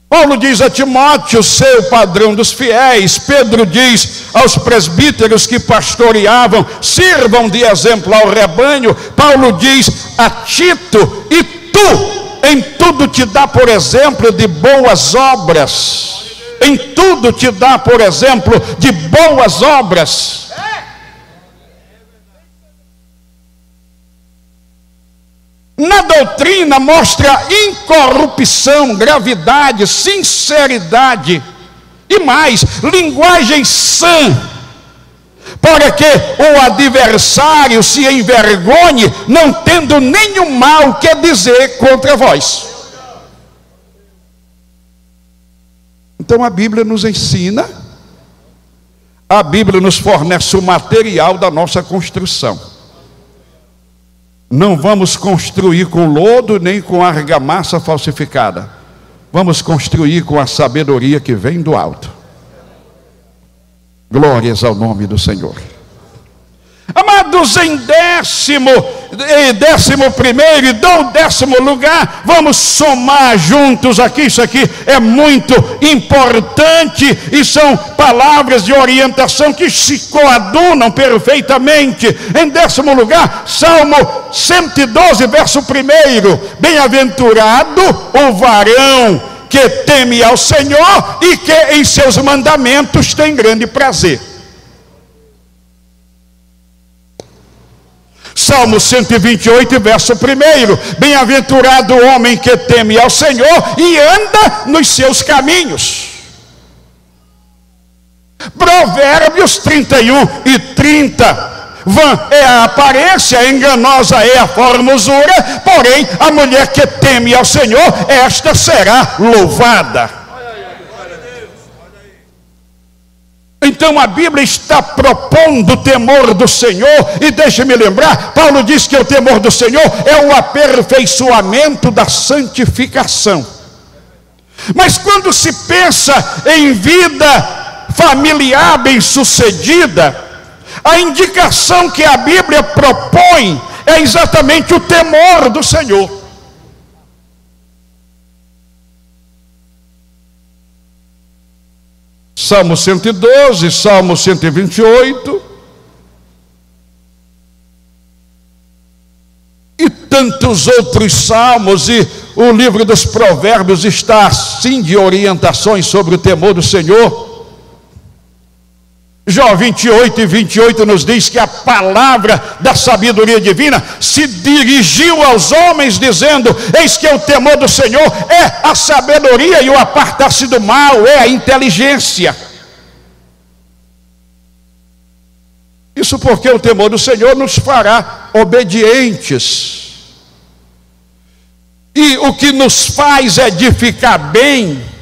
Paulo diz a Timóteo, ser o padrão dos fiéis. Pedro diz aos presbíteros que pastoreavam, sirvam de exemplo ao rebanho. Paulo diz a Tito, e tu em tudo te dá por exemplo de boas obras. Em tudo te dá por exemplo de boas obras. Na doutrina mostra incorrupção, gravidade, sinceridade e mais, linguagem sã, para que o adversário se envergonhe, não tendo nenhum mal que dizer contra vós. Então a Bíblia nos ensina, a Bíblia nos fornece o material da nossa construção. Não vamos construir com lodo nem com argamassa falsificada. Vamos construir com a sabedoria que vem do alto. Glórias ao nome do Senhor. Amados, em 11º e 12º lugar, vamos somar juntos aqui. Isso aqui é muito importante e são palavras de orientação que se coadunam perfeitamente. Em 10º lugar, Salmo 112, verso 1: bem-aventurado o varão que teme ao Senhor e que em seus mandamentos tem grande prazer. Salmo 128, verso 1: bem-aventurado o homem que teme ao Senhor e anda nos seus caminhos. Provérbios 31:30: vã é a aparência, enganosa é a formosura, porém a mulher que teme ao Senhor, esta será louvada. Então a Bíblia está propondo o temor do Senhor, e deixe-me lembrar, Paulo diz que o temor do Senhor é o aperfeiçoamento da santificação. Mas quando se pensa em vida familiar bem-sucedida, a indicação que a Bíblia propõe é exatamente o temor do Senhor. Salmo 112, Salmo 128 e tantos outros salmos, e o livro dos Provérbios está assim de orientações sobre o temor do Senhor. Jó 28:28 nos diz que a palavra da sabedoria divina se dirigiu aos homens, dizendo: eis que o temor do Senhor é a sabedoria, e o apartar-se do mal é a inteligência. Isso porque o temor do Senhor nos fará obedientes, e o que nos faz edificar bem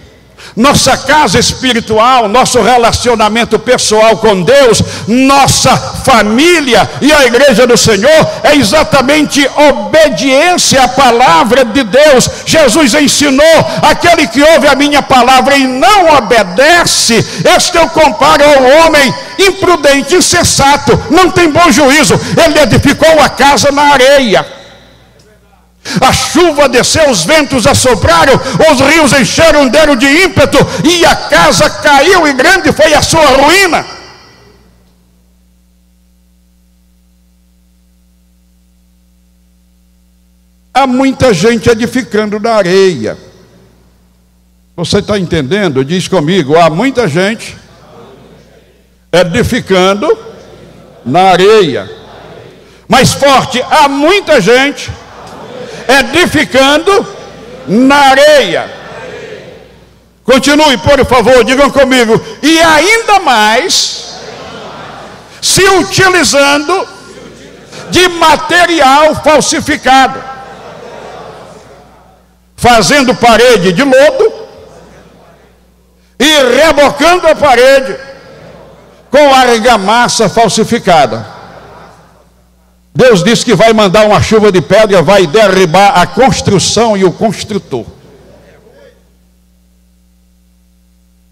nossa casa espiritual, nosso relacionamento pessoal com Deus, nossa família e a igreja do Senhor, é exatamente obediência à palavra de Deus. Jesus ensinou: aquele que ouve a minha palavra e não obedece, este eu comparo ao homem imprudente, insensato, não tem bom juízo. Ele edificou a casa na areia. A chuva desceu, os ventos assopraram, os rios encheram, deram de ímpeto, e a casa caiu, e grande foi a sua ruína. Há muita gente edificando na areia. Você está entendendo? Diz comigo: há muita gente edificando na areia. Mais forte: há muita gente edificando na areia. Continue, por favor, digam comigo: e ainda mais se utilizando de material falsificado, fazendo parede de lodo e rebocando a parede com argamassa falsificada. Deus disse que vai mandar uma chuva de pedra, vai derribar a construção e o construtor.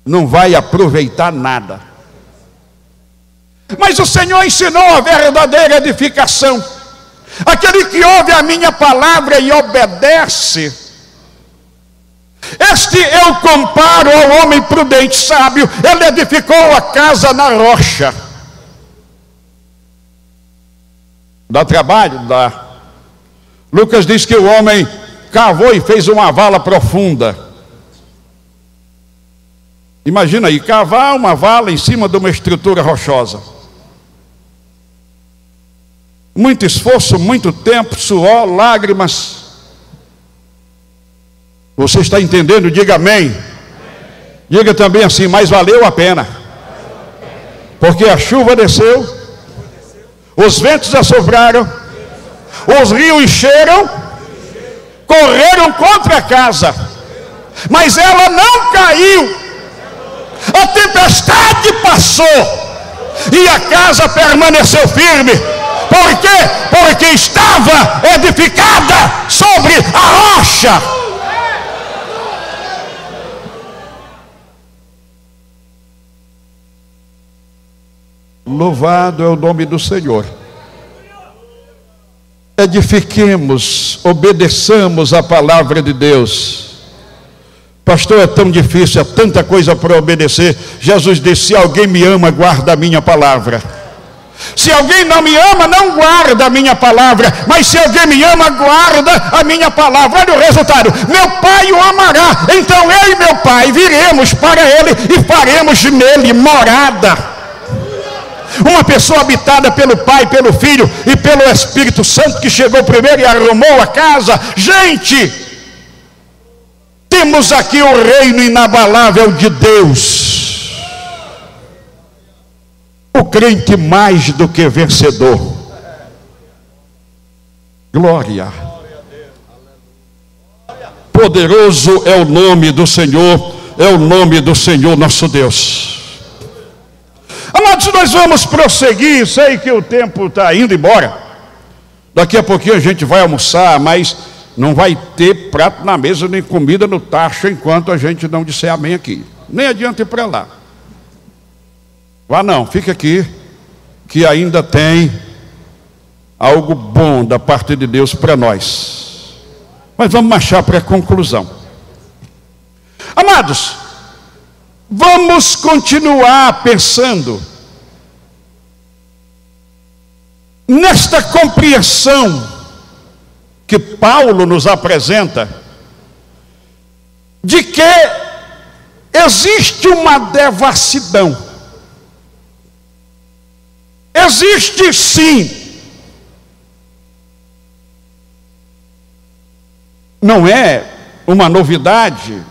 Não vai aproveitar nada. Mas o Senhor ensinou a verdadeira edificação. Aquele que ouve a minha palavra e obedece, este eu comparo ao homem prudente, sábio. Ele edificou a casa na rocha. Dá trabalho? Dá. Lucas diz que o homem cavou e fez uma vala profunda. Imagina aí, cavar uma vala em cima de uma estrutura rochosa. Muito esforço, muito tempo, suor, lágrimas. Você está entendendo? Diga amém. Diga também assim: mas valeu a pena. Porque a chuva desceu, os ventos assopraram, os rios encheram, correram contra a casa, mas ela não caiu. A tempestade passou e a casa permaneceu firme, Por quê? Porque estava edificada sobre a rocha. Louvado é o nome do Senhor. Edifiquemos, obedeçamos a palavra de Deus. Pastor, é tão difícil, é tanta coisa para obedecer. Jesus disse: se alguém me ama, guarda a minha palavra. Se alguém não me ama, não guarda a minha palavra. Mas se alguém me ama, guarda a minha palavra. Olha o resultado: meu Pai o amará. Então eu e meu Pai viremos para ele e faremos nele morada. Uma pessoa habitada pelo Pai, pelo Filho e pelo Espírito Santo, que chegou primeiro e arrumou a casa. Gente, temos aqui o reino inabalável de Deus, o crente mais do que vencedor. Glória. Poderoso é o nome do Senhor, é o nome do Senhor nosso Deus. Amados, nós vamos prosseguir. Sei que o tempo está indo embora. Daqui a pouquinho a gente vai almoçar, mas não vai ter prato na mesa nem comida no tacho enquanto a gente não disser amém aqui. Nem adianta ir para lá. Vá não, fica aqui, que ainda tem algo bom da parte de Deus para nós. Mas vamos marchar para a conclusão. Amados, vamos continuar pensando nesta compreensão que Paulo nos apresenta, de que existe uma devassidão. Existe sim. Não é uma novidade,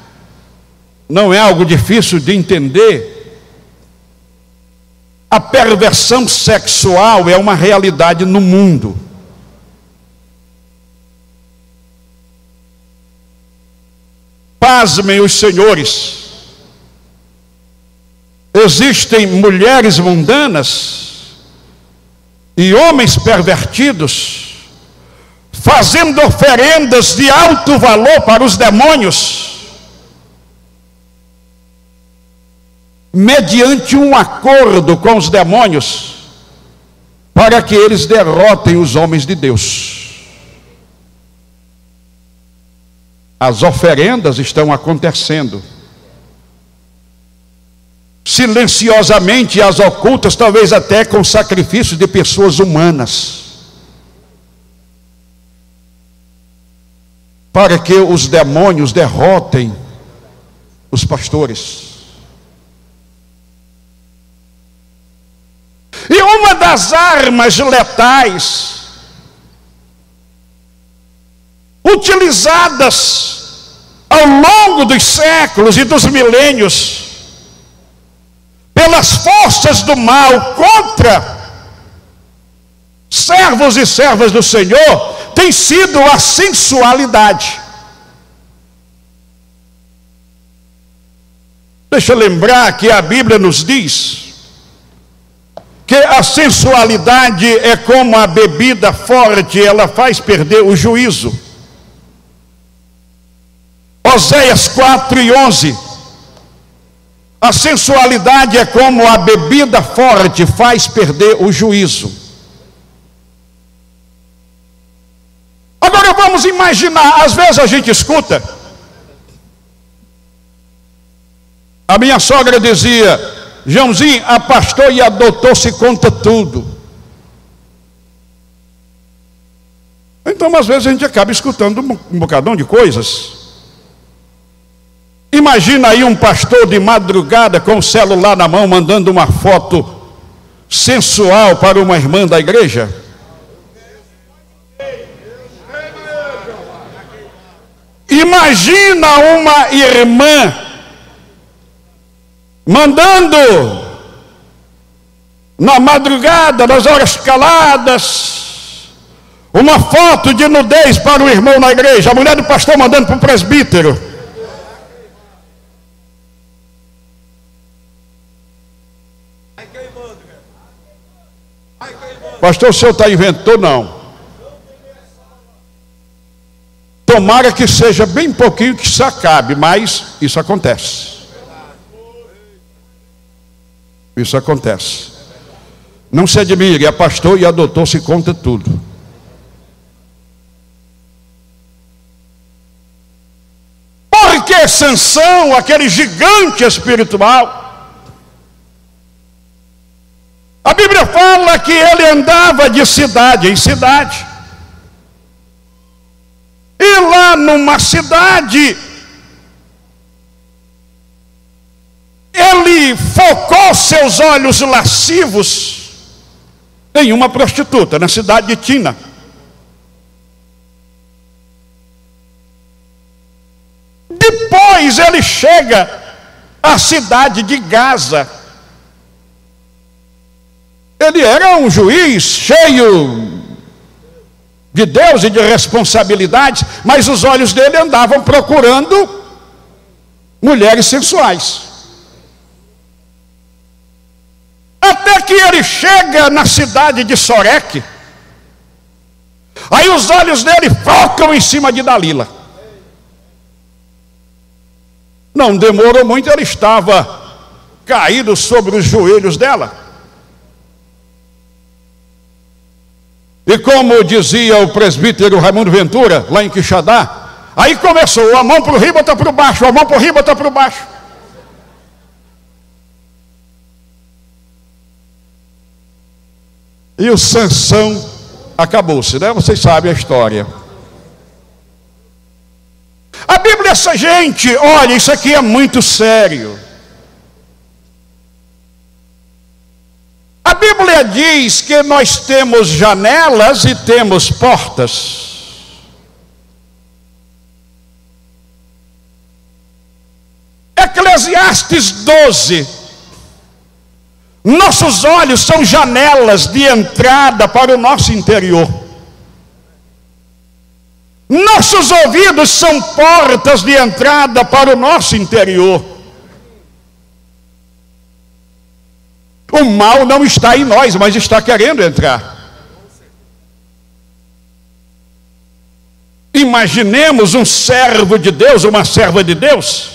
não é algo difícil de entender. A perversão sexual é uma realidade no mundo. Pasmem os senhores. Existem mulheres mundanas e homens pervertidos fazendo oferendas de alto valor para os demônios, mediante um acordo com os demônios, para que eles derrotem os homens de Deus. As oferendas estão acontecendo silenciosamente, as ocultas, talvez até com sacrifício de pessoas humanas, para que os demônios derrotem os pastores. E uma das armas letais utilizadas ao longo dos séculos e dos milênios pelas forças do mal contra servos e servas do Senhor tem sido a sensualidade. Deixa eu lembrar que a Bíblia nos diz que a sensualidade é como a bebida forte, ela faz perder o juízo. Oséias 4:11. A sensualidade é como a bebida forte, faz perder o juízo. Agora vamos imaginar, às vezes a gente escuta. A minha sogra dizia: Joãozinho, a pastor e a doutor se conta tudo. Então às vezes a gente acaba escutando um bocadão de coisas. Imagina aí um pastor de madrugada com o celular na mão, mandando uma foto sensual para uma irmã da igreja. Imagina uma irmã mandando na madrugada, nas horas caladas, uma foto de nudez para o irmão na igreja. A mulher do pastor mandando para o presbítero. Pastor, o senhor está inventou? Não. Tomara que seja bem pouquinho que isso acabe, mas isso acontece. Isso acontece. Não se admire, é pastor e a doutor se conta tudo. Porque Sansão, aquele gigante espiritual, a Bíblia fala que ele andava de cidade em cidade. E lá numa cidade, ele focou seus olhos lascivos em uma prostituta, na cidade de Tina. Depois ele chega à cidade de Gaza. Ele era um juiz cheio de Deus e de responsabilidades, mas os olhos dele andavam procurando mulheres sensuais. Até que ele chega na cidade de Soreque. Aí os olhos dele focam em cima de Dalila. Não demorou muito, ele estava caído sobre os joelhos dela. E como dizia o presbítero Raimundo Ventura, lá em Quixadá, aí começou, a mão para o riba, outra para o baixo, a mão para o riba, outra para o baixo. E o Sansão acabou-se, né? Vocês sabem a história. A Bíblia, essa gente, olha, isso aqui é muito sério. A Bíblia diz que nós temos janelas e temos portas. Eclesiastes 12. Nossos olhos são janelas de entrada para o nosso interior. Nossos ouvidos são portas de entrada para o nosso interior. O mal não está em nós, mas está querendo entrar. Imaginemos um servo de Deus, uma serva de Deus,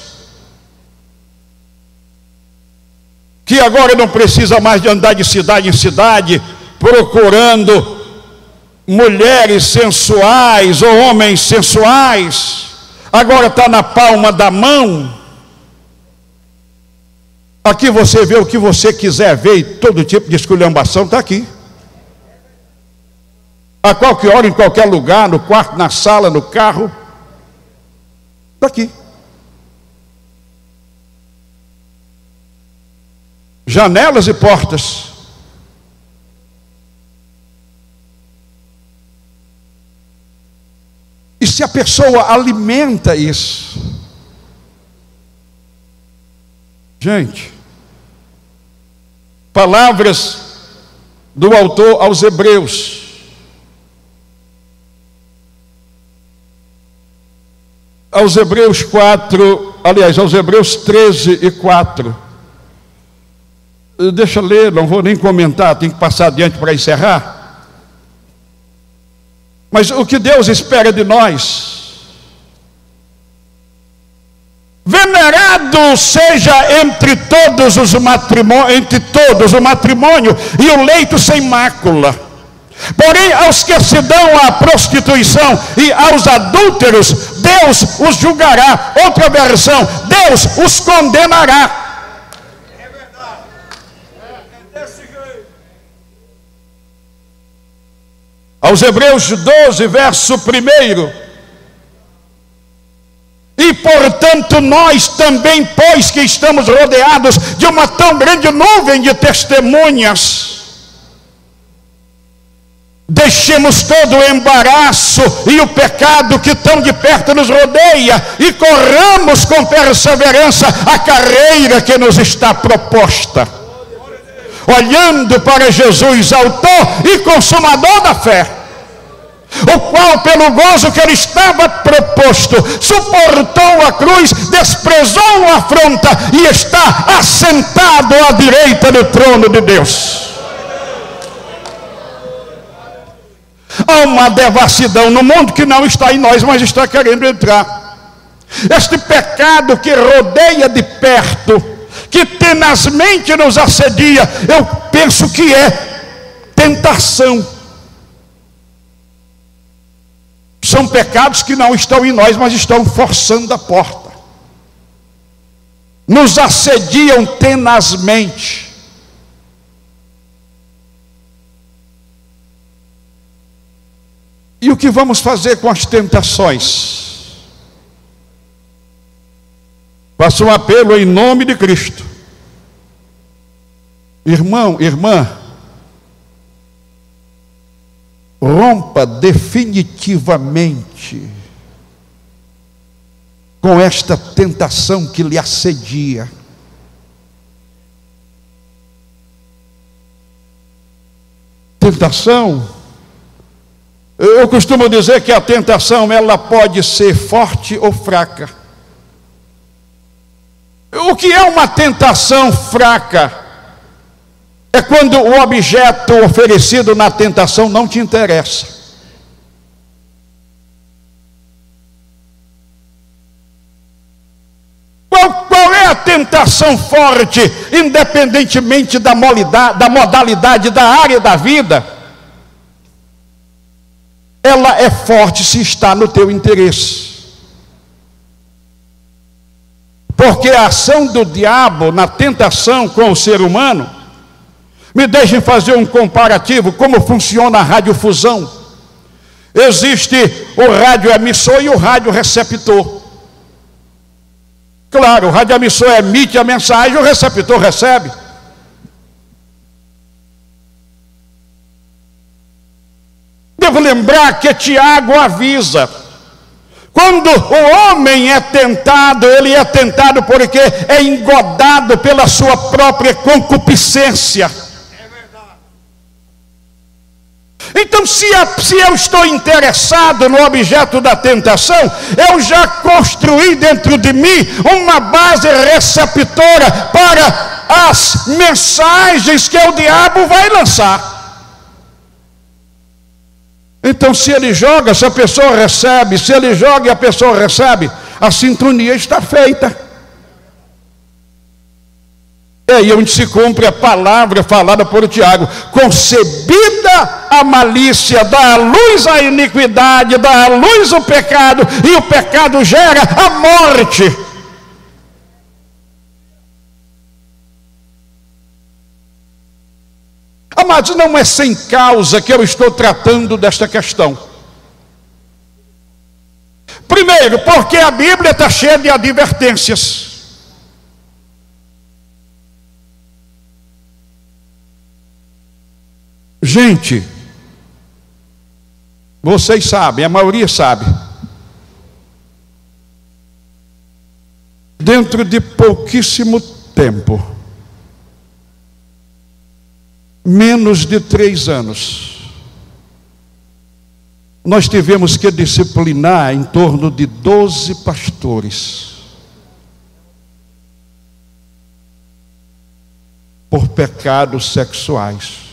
que agora não precisa mais de andar de cidade em cidade, procurando mulheres sensuais ou homens sensuais, agora está na palma da mão. Aqui você vê o que você quiser ver, e todo tipo de esculhambação está aqui. A qualquer hora, em qualquer lugar, no quarto, na sala, no carro, está aqui. Janelas e portas. E se a pessoa alimenta isso, gente, palavras do autor aos Hebreus. Aos Hebreus 4, aliás, aos Hebreus 13 e 4. Deixa eu ler, não vou nem comentar, tem que passar adiante para encerrar. Mas o que Deus espera de nós: venerado seja entre todos o matrimônio e o leito sem mácula. Porém, aos que se dão à prostituição e aos adúlteros, Deus os julgará. Outra versão: Deus os condenará. É verdade. É desse jeito. Aos Hebreus 12, verso 1. E portanto nós também, pois que estamos rodeados de uma tão grande nuvem de testemunhas, deixemos todo o embaraço e o pecado que tão de perto nos rodeia e corramos com perseverança a carreira que nos está proposta, olhando para Jesus, autor e consumador da fé, o qual, pelo gozo que ele estava proposto, suportou a cruz, desprezou a afronta e está assentado à direita do trono de Deus. Há uma devassidão no mundo que não está em nós, mas está querendo entrar. Este pecado que rodeia de perto, que tenazmente nos assedia, eu penso que é tentação. São pecados que não estão em nós, mas estão forçando a porta. Nos assediam tenazmente. E o que vamos fazer com as tentações? Faço um apelo em nome de Cristo. Irmão, irmã, rompa definitivamente com esta tentação que lhe assedia. Tentação, eu costumo dizer que a tentação, ela pode ser forte ou fraca. O que é uma tentação fraca? É quando o objeto oferecido na tentação não te interessa. Qual é a tentação forte, independentemente da modalidade, da área da vida? Ela é forte se está no teu interesse. Porque a ação do diabo na tentação com o ser humano, me deixem fazer um comparativo, como funciona a radiodifusão. Existe o radioemissor e o radioreceptor. Claro, o radioemissor emite a mensagem, o receptor recebe. Devo lembrar que Tiago avisa: quando o homem é tentado, ele é tentado porque é engodado pela sua própria concupiscência. Então, se eu estou interessado no objeto da tentação, eu já construí dentro de mim uma base receptora para as mensagens que o diabo vai lançar. Então, se ele joga, se a pessoa recebe, se ele joga e a pessoa recebe, a sintonia está feita. É aí onde se cumpre a palavra falada por Tiago: concebida a malícia, dá à luz a iniquidade, dá à luz o pecado, e o pecado gera a morte. Amados, não é sem causa que eu estou tratando desta questão. Primeiro, porque a Bíblia está cheia de advertências. Gente, vocês sabem, a maioria sabe, dentro de pouquíssimo tempo, menos de 3 anos, nós tivemos que disciplinar em torno de 12 pastores por pecados sexuais.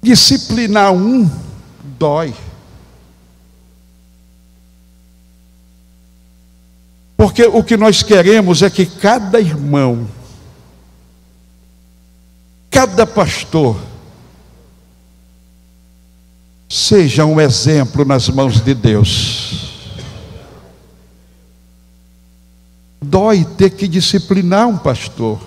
Disciplinar um dói. Porque o que nós queremos é que cada irmão, cada pastor, seja um exemplo nas mãos de Deus. Dói ter que disciplinar um pastor.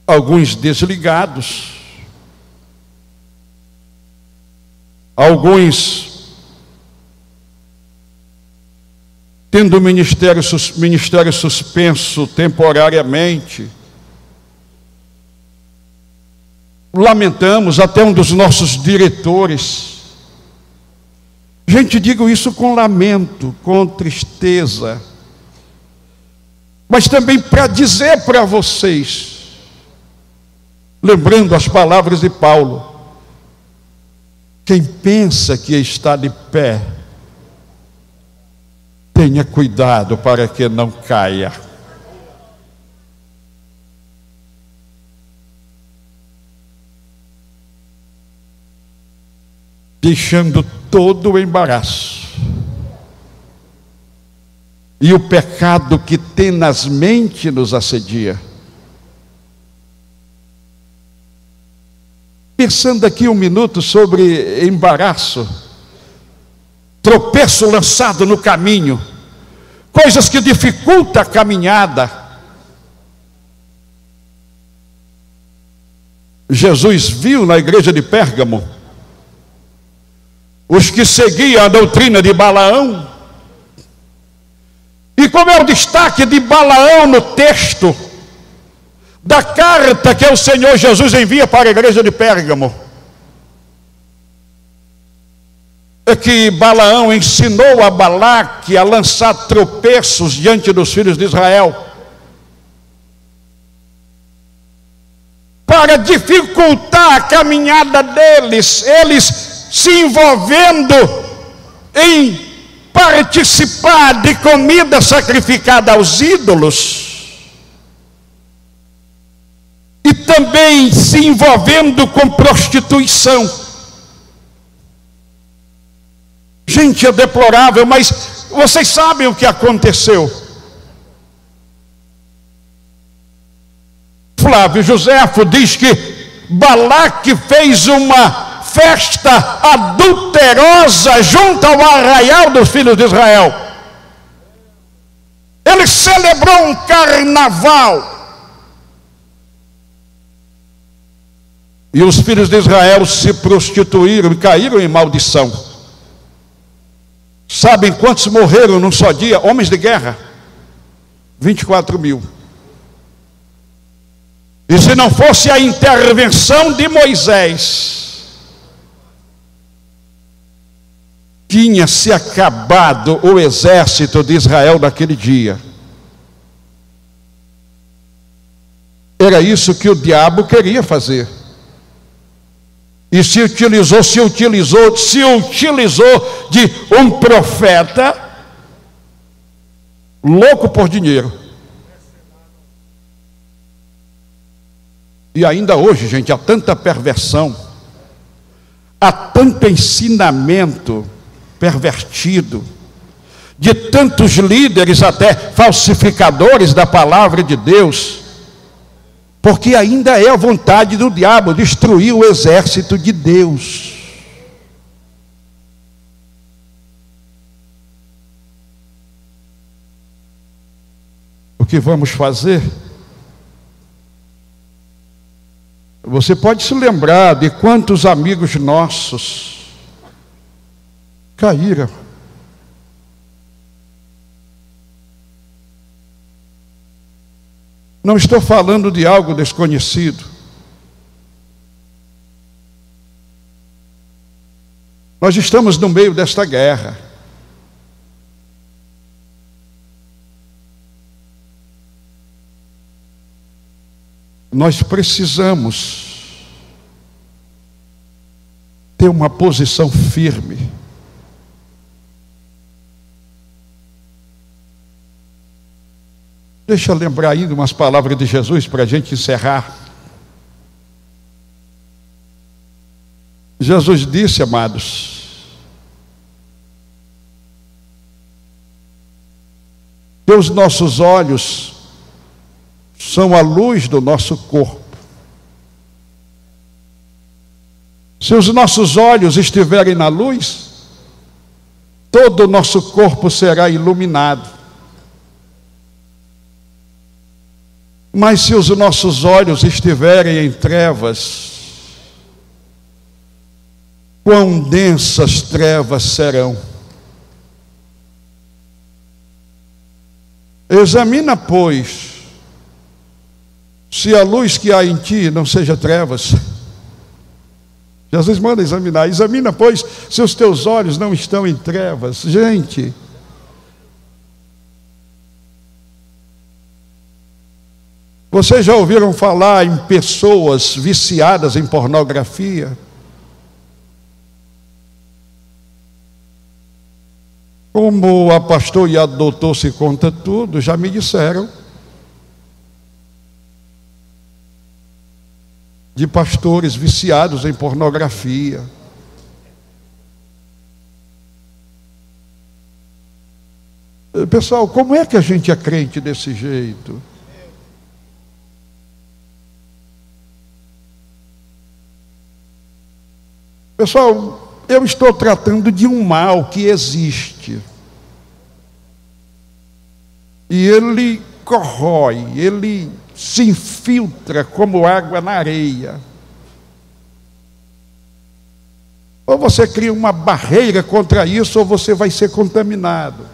Alguns desligados, alguns tendo o ministério suspenso temporariamente. Lamentamos, até um dos nossos diretores. Gente, digo isso com lamento, com tristeza, mas também para dizer para vocês, lembrando as palavras de Paulo: quem pensa que está de pé, tenha cuidado para que não caia. deixando todo o embaraço e o pecado que tenazmente nos assedia. Pensando aqui um minuto sobre embaraço, tropeço lançado no caminho, coisas que dificultam a caminhada. Jesus viu na igreja de Pérgamo os que seguiam a doutrina de Balaão. E como é o destaque de Balaão no texto da carta que o Senhor Jesus envia para a igreja de Pérgamo, é que Balaão ensinou a Balaque a lançar tropeços diante dos filhos de Israel, para dificultar a caminhada deles, eles se envolvendo em participar de comida sacrificada aos ídolos, e também se envolvendo com prostituição. Gente, é deplorável, mas vocês sabem o que aconteceu. Flávio Joséfo diz que Balaque fez uma festa adulterosa junto ao arraial dos filhos de Israel. Ele celebrou um carnaval. E os filhos de Israel se prostituíram e caíram em maldição. Sabem quantos morreram num só dia? Homens de guerra. 24 mil. E se não fosse a intervenção de Moisés, tinha se acabado o exército de Israel naquele dia. Era isso que o diabo queria fazer. E se utilizou de um profeta louco por dinheiro. E ainda hoje, gente, há tanta perversão, há tanto ensinamento pervertido, de tantos líderes até falsificadores da palavra de Deus, porque ainda é a vontade do diabo destruir o exército de Deus. O que vamos fazer? Você pode se lembrar de quantos amigos nossos caíram. Não estou falando de algo desconhecido. Nós estamos no meio desta guerra. Nós precisamos ter uma posição firme. Deixa eu lembrar ainda umas palavras de Jesus para a gente encerrar. Jesus disse, amados, que os nossos olhos são a luz do nosso corpo. Se os nossos olhos estiverem na luz, todo o nosso corpo será iluminado. Mas se os nossos olhos estiverem em trevas, quão densas trevas serão. Examina, pois, se a luz que há em ti não seja trevas. Jesus manda examinar. Examina, pois, se os teus olhos não estão em trevas. Gente, vocês já ouviram falar em pessoas viciadas em pornografia? Como a pastor e a doutor se conta tudo, já me disseram de pastores viciados em pornografia. Pessoal, como é que a gente é crente desse jeito? Pessoal, eu estou tratando de um mal que existe. E ele corrói, ele se infiltra como água na areia. Ou você cria uma barreira contra isso, ou você vai ser contaminado.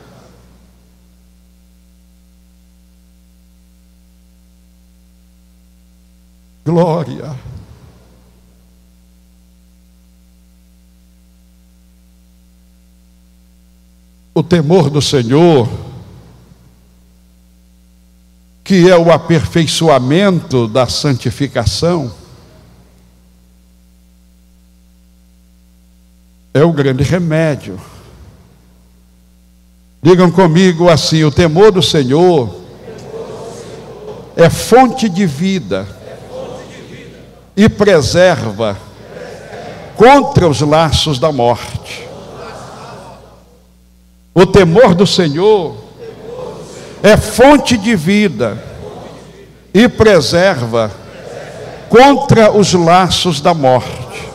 Glória. O temor do Senhor, que é o aperfeiçoamento da santificação, é o grande remédio. Digam comigo assim: o temor do Senhor é fonte de vida e preserva contra os laços da morte. O temor do Senhor é fonte de vida e preserva contra os laços da morte.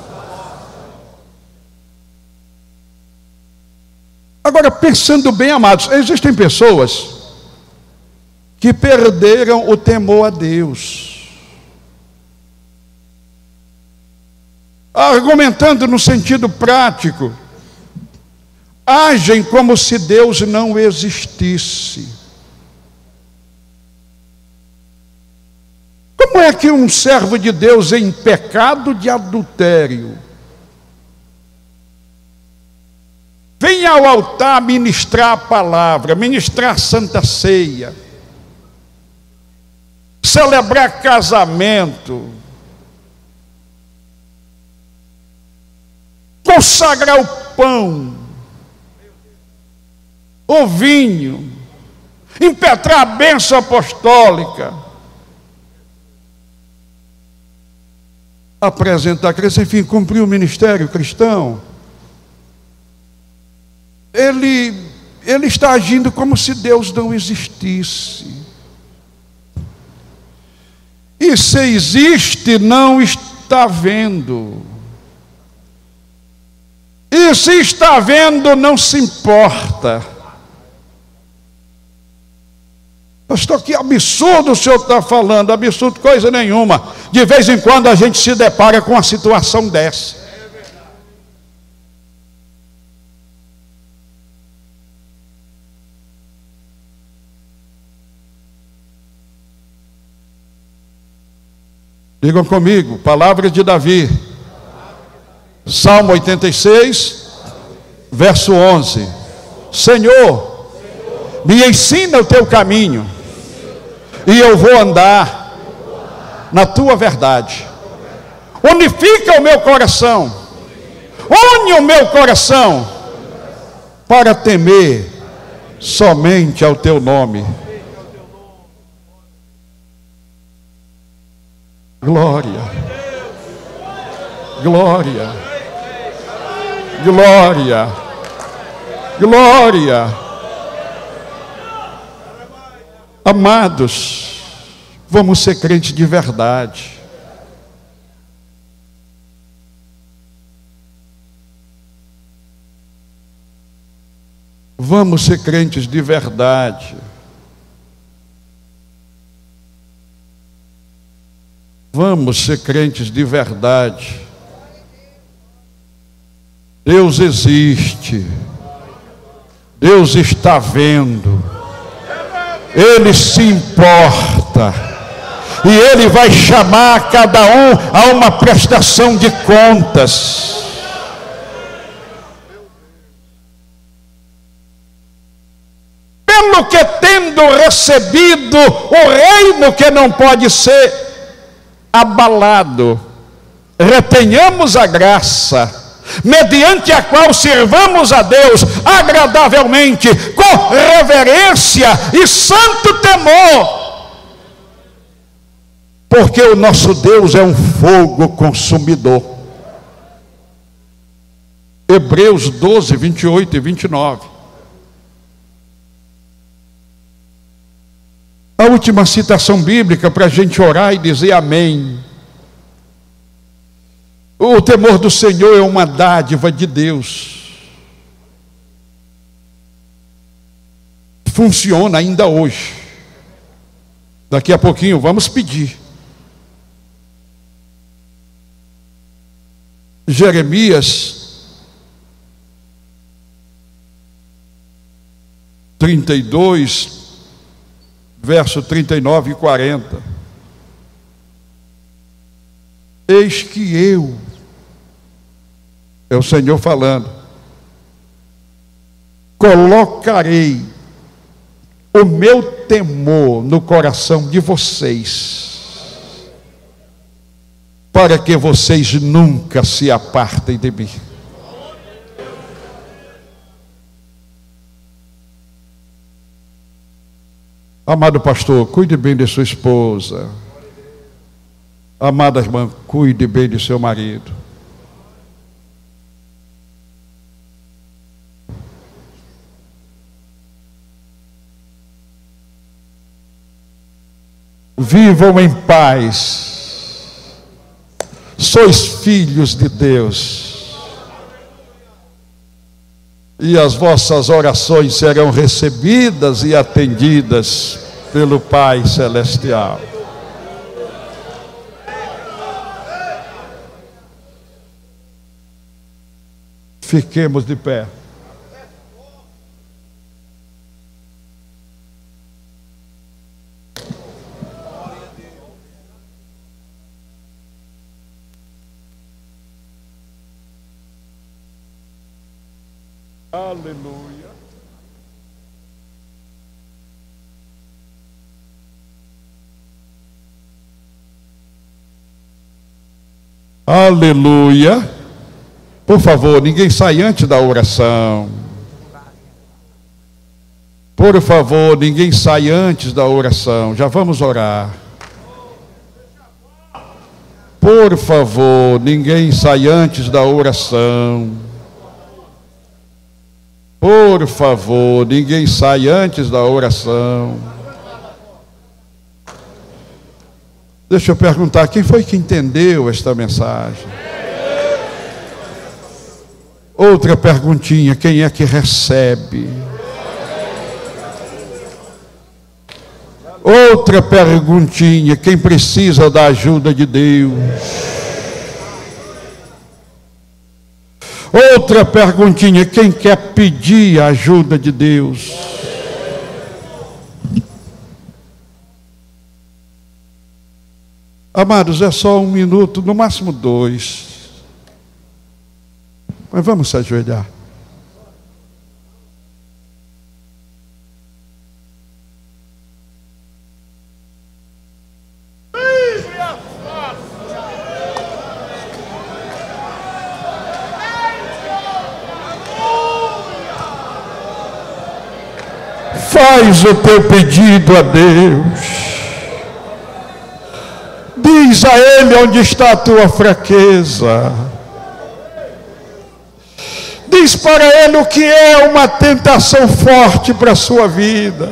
Agora, pensando bem, amados, existem pessoas que perderam o temor a Deus, argumentando no sentido prático, agem como se Deus não existisse. Como é que um servo de Deus em pecado de adultério vem ao altar ministrar a palavra, ministrar a santa ceia, celebrar casamento, consagrar o pão, o vinho, impetrar a bênção apostólica, apresentar a crença, enfim, cumprir o ministério cristão? Ele está agindo como se Deus não existisse. E se existe, não está vendo. E se está vendo, não se importa. Pastor, que absurdo o senhor está falando. Absurdo coisa nenhuma. De vez em quando a gente se depara com uma situação dessa. Digam comigo, palavra de Davi, Salmo 86, verso 11. Senhor, me ensina o teu caminho, e eu vou andar na tua verdade. Unifica o meu coração, une o meu coração, para temer somente ao teu nome. Glória, glória, glória, glória. Amados, vamos ser crentes de verdade. Vamos ser crentes de verdade. Vamos ser crentes de verdade. Deus existe. Deus está vendo. Ele se importa. E Ele vai chamar cada um a uma prestação de contas. Pelo que tendo recebido o reino que não pode ser abalado, retenhamos a graça, mediante a qual servamos a Deus agradavelmente, com reverência e santo temor, porque o nosso Deus é um fogo consumidor. Hebreus 12, 28 e 29. A última citação bíblica para a gente orar e dizer amém. O temor do Senhor é uma dádiva de Deus. Funciona ainda hoje. Daqui a pouquinho vamos pedir. Jeremias 32, verso 39 e 40. Eis que eu, é o Senhor falando, colocarei o meu temor no coração de vocês, para que vocês nunca se apartem de mim. Amado pastor, cuide bem de sua esposa. Amada irmã, cuide bem de seu marido. Vivam em paz. Sois filhos de Deus. E as vossas orações serão recebidas e atendidas pelo Pai Celestial. Fiquemos de pé. Aleluia. Aleluia. Por favor, ninguém sai antes da oração. Por favor, ninguém sai antes da oração. Já vamos orar. Por favor, ninguém sai antes da oração. Por favor, ninguém sai antes da oração. Deixa eu perguntar, quem foi que entendeu esta mensagem? Outra perguntinha, quem é que recebe? Outra perguntinha, quem precisa da ajuda de Deus? Outra perguntinha, quem quer pedir a ajuda de Deus? Amados, é só 1 minuto, no máximo 2. Mas vamos se ajoelhar. Faz o teu pedido a Deus. Diz a Ele onde está a tua fraqueza. Diz para Ele o que é uma tentação forte para a sua vida.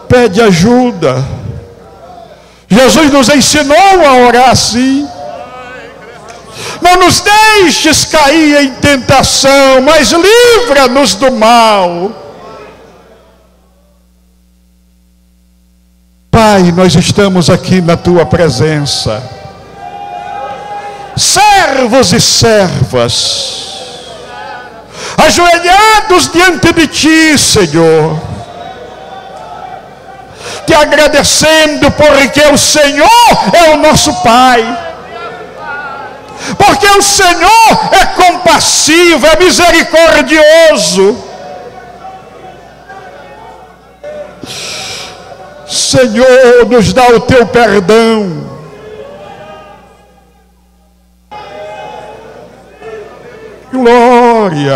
Pede ajuda. Jesus nos ensinou a orar assim. Não nos deixes cair em tentação, mas livra-nos do mal. Pai, nós estamos aqui na tua presença, servos e servas, ajoelhados diante de ti, Senhor, te agradecendo porque o Senhor é o nosso Pai. Porque o Senhor é compassivo, é misericordioso. Senhor, nos dá o teu perdão. Glória.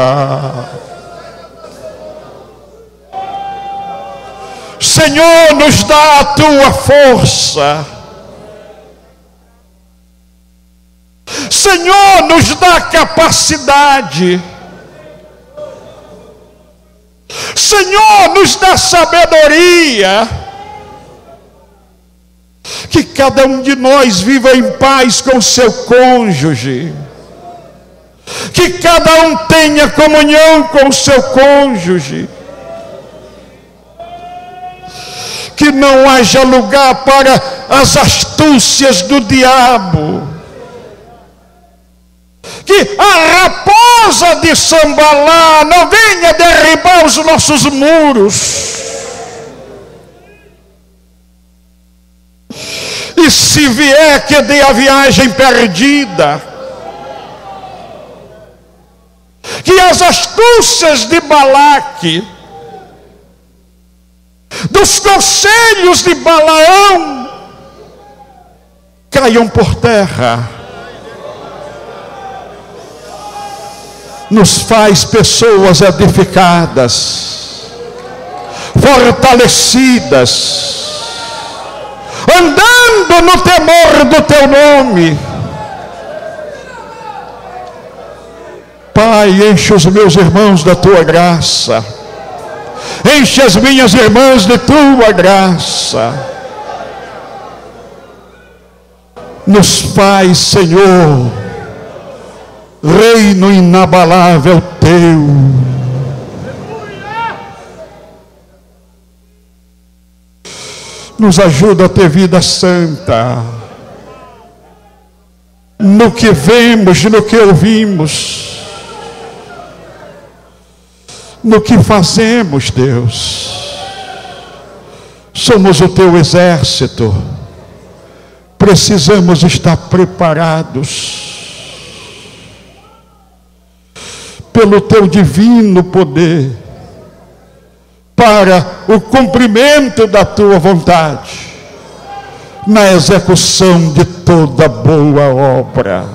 Senhor, nos dá a tua força. Senhor, nos dá capacidade. Senhor, nos dá sabedoria. Que cada um de nós viva em paz com o seu cônjuge. Que cada um tenha comunhão com o seu cônjuge. Que não haja lugar para as astúcias do diabo. Que a raposa de Sambalá não venha derribar os nossos muros. E se vier, que dê a viagem perdida. Que as astúcias de Balaque, dos conselhos de Balaão, caiam por terra. Nos faz pessoas edificadas, fortalecidas, andando no temor do teu nome. Pai, enche os meus irmãos da tua graça, enche as minhas irmãs de tua graça. Nos faz, Senhor, reino inabalável teu. Nos ajuda a ter vida santa, no que vemos, no que ouvimos, no que fazemos, Deus. Somos o teu exército, precisamos estar preparados pelo teu divino poder para o cumprimento da tua vontade, na execução de toda boa obra.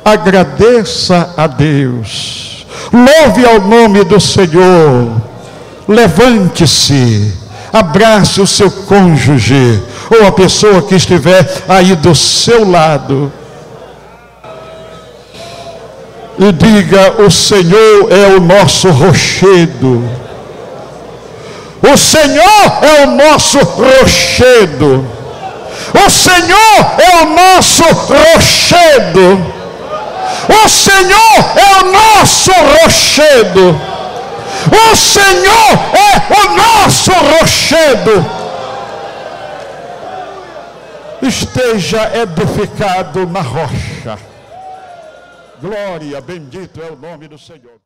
Agradeça a Deus, louve ao nome do Senhor, levante-se, abrace o seu cônjuge, ou a pessoa que estiver aí do seu lado, e diga: o Senhor é o nosso rochedo. O Senhor é o nosso rochedo. O Senhor é o nosso rochedo. O Senhor é o nosso rochedo. O Senhor é o nosso rochedo. Esteja edificado na rocha. Glória, bendito é o nome do Senhor.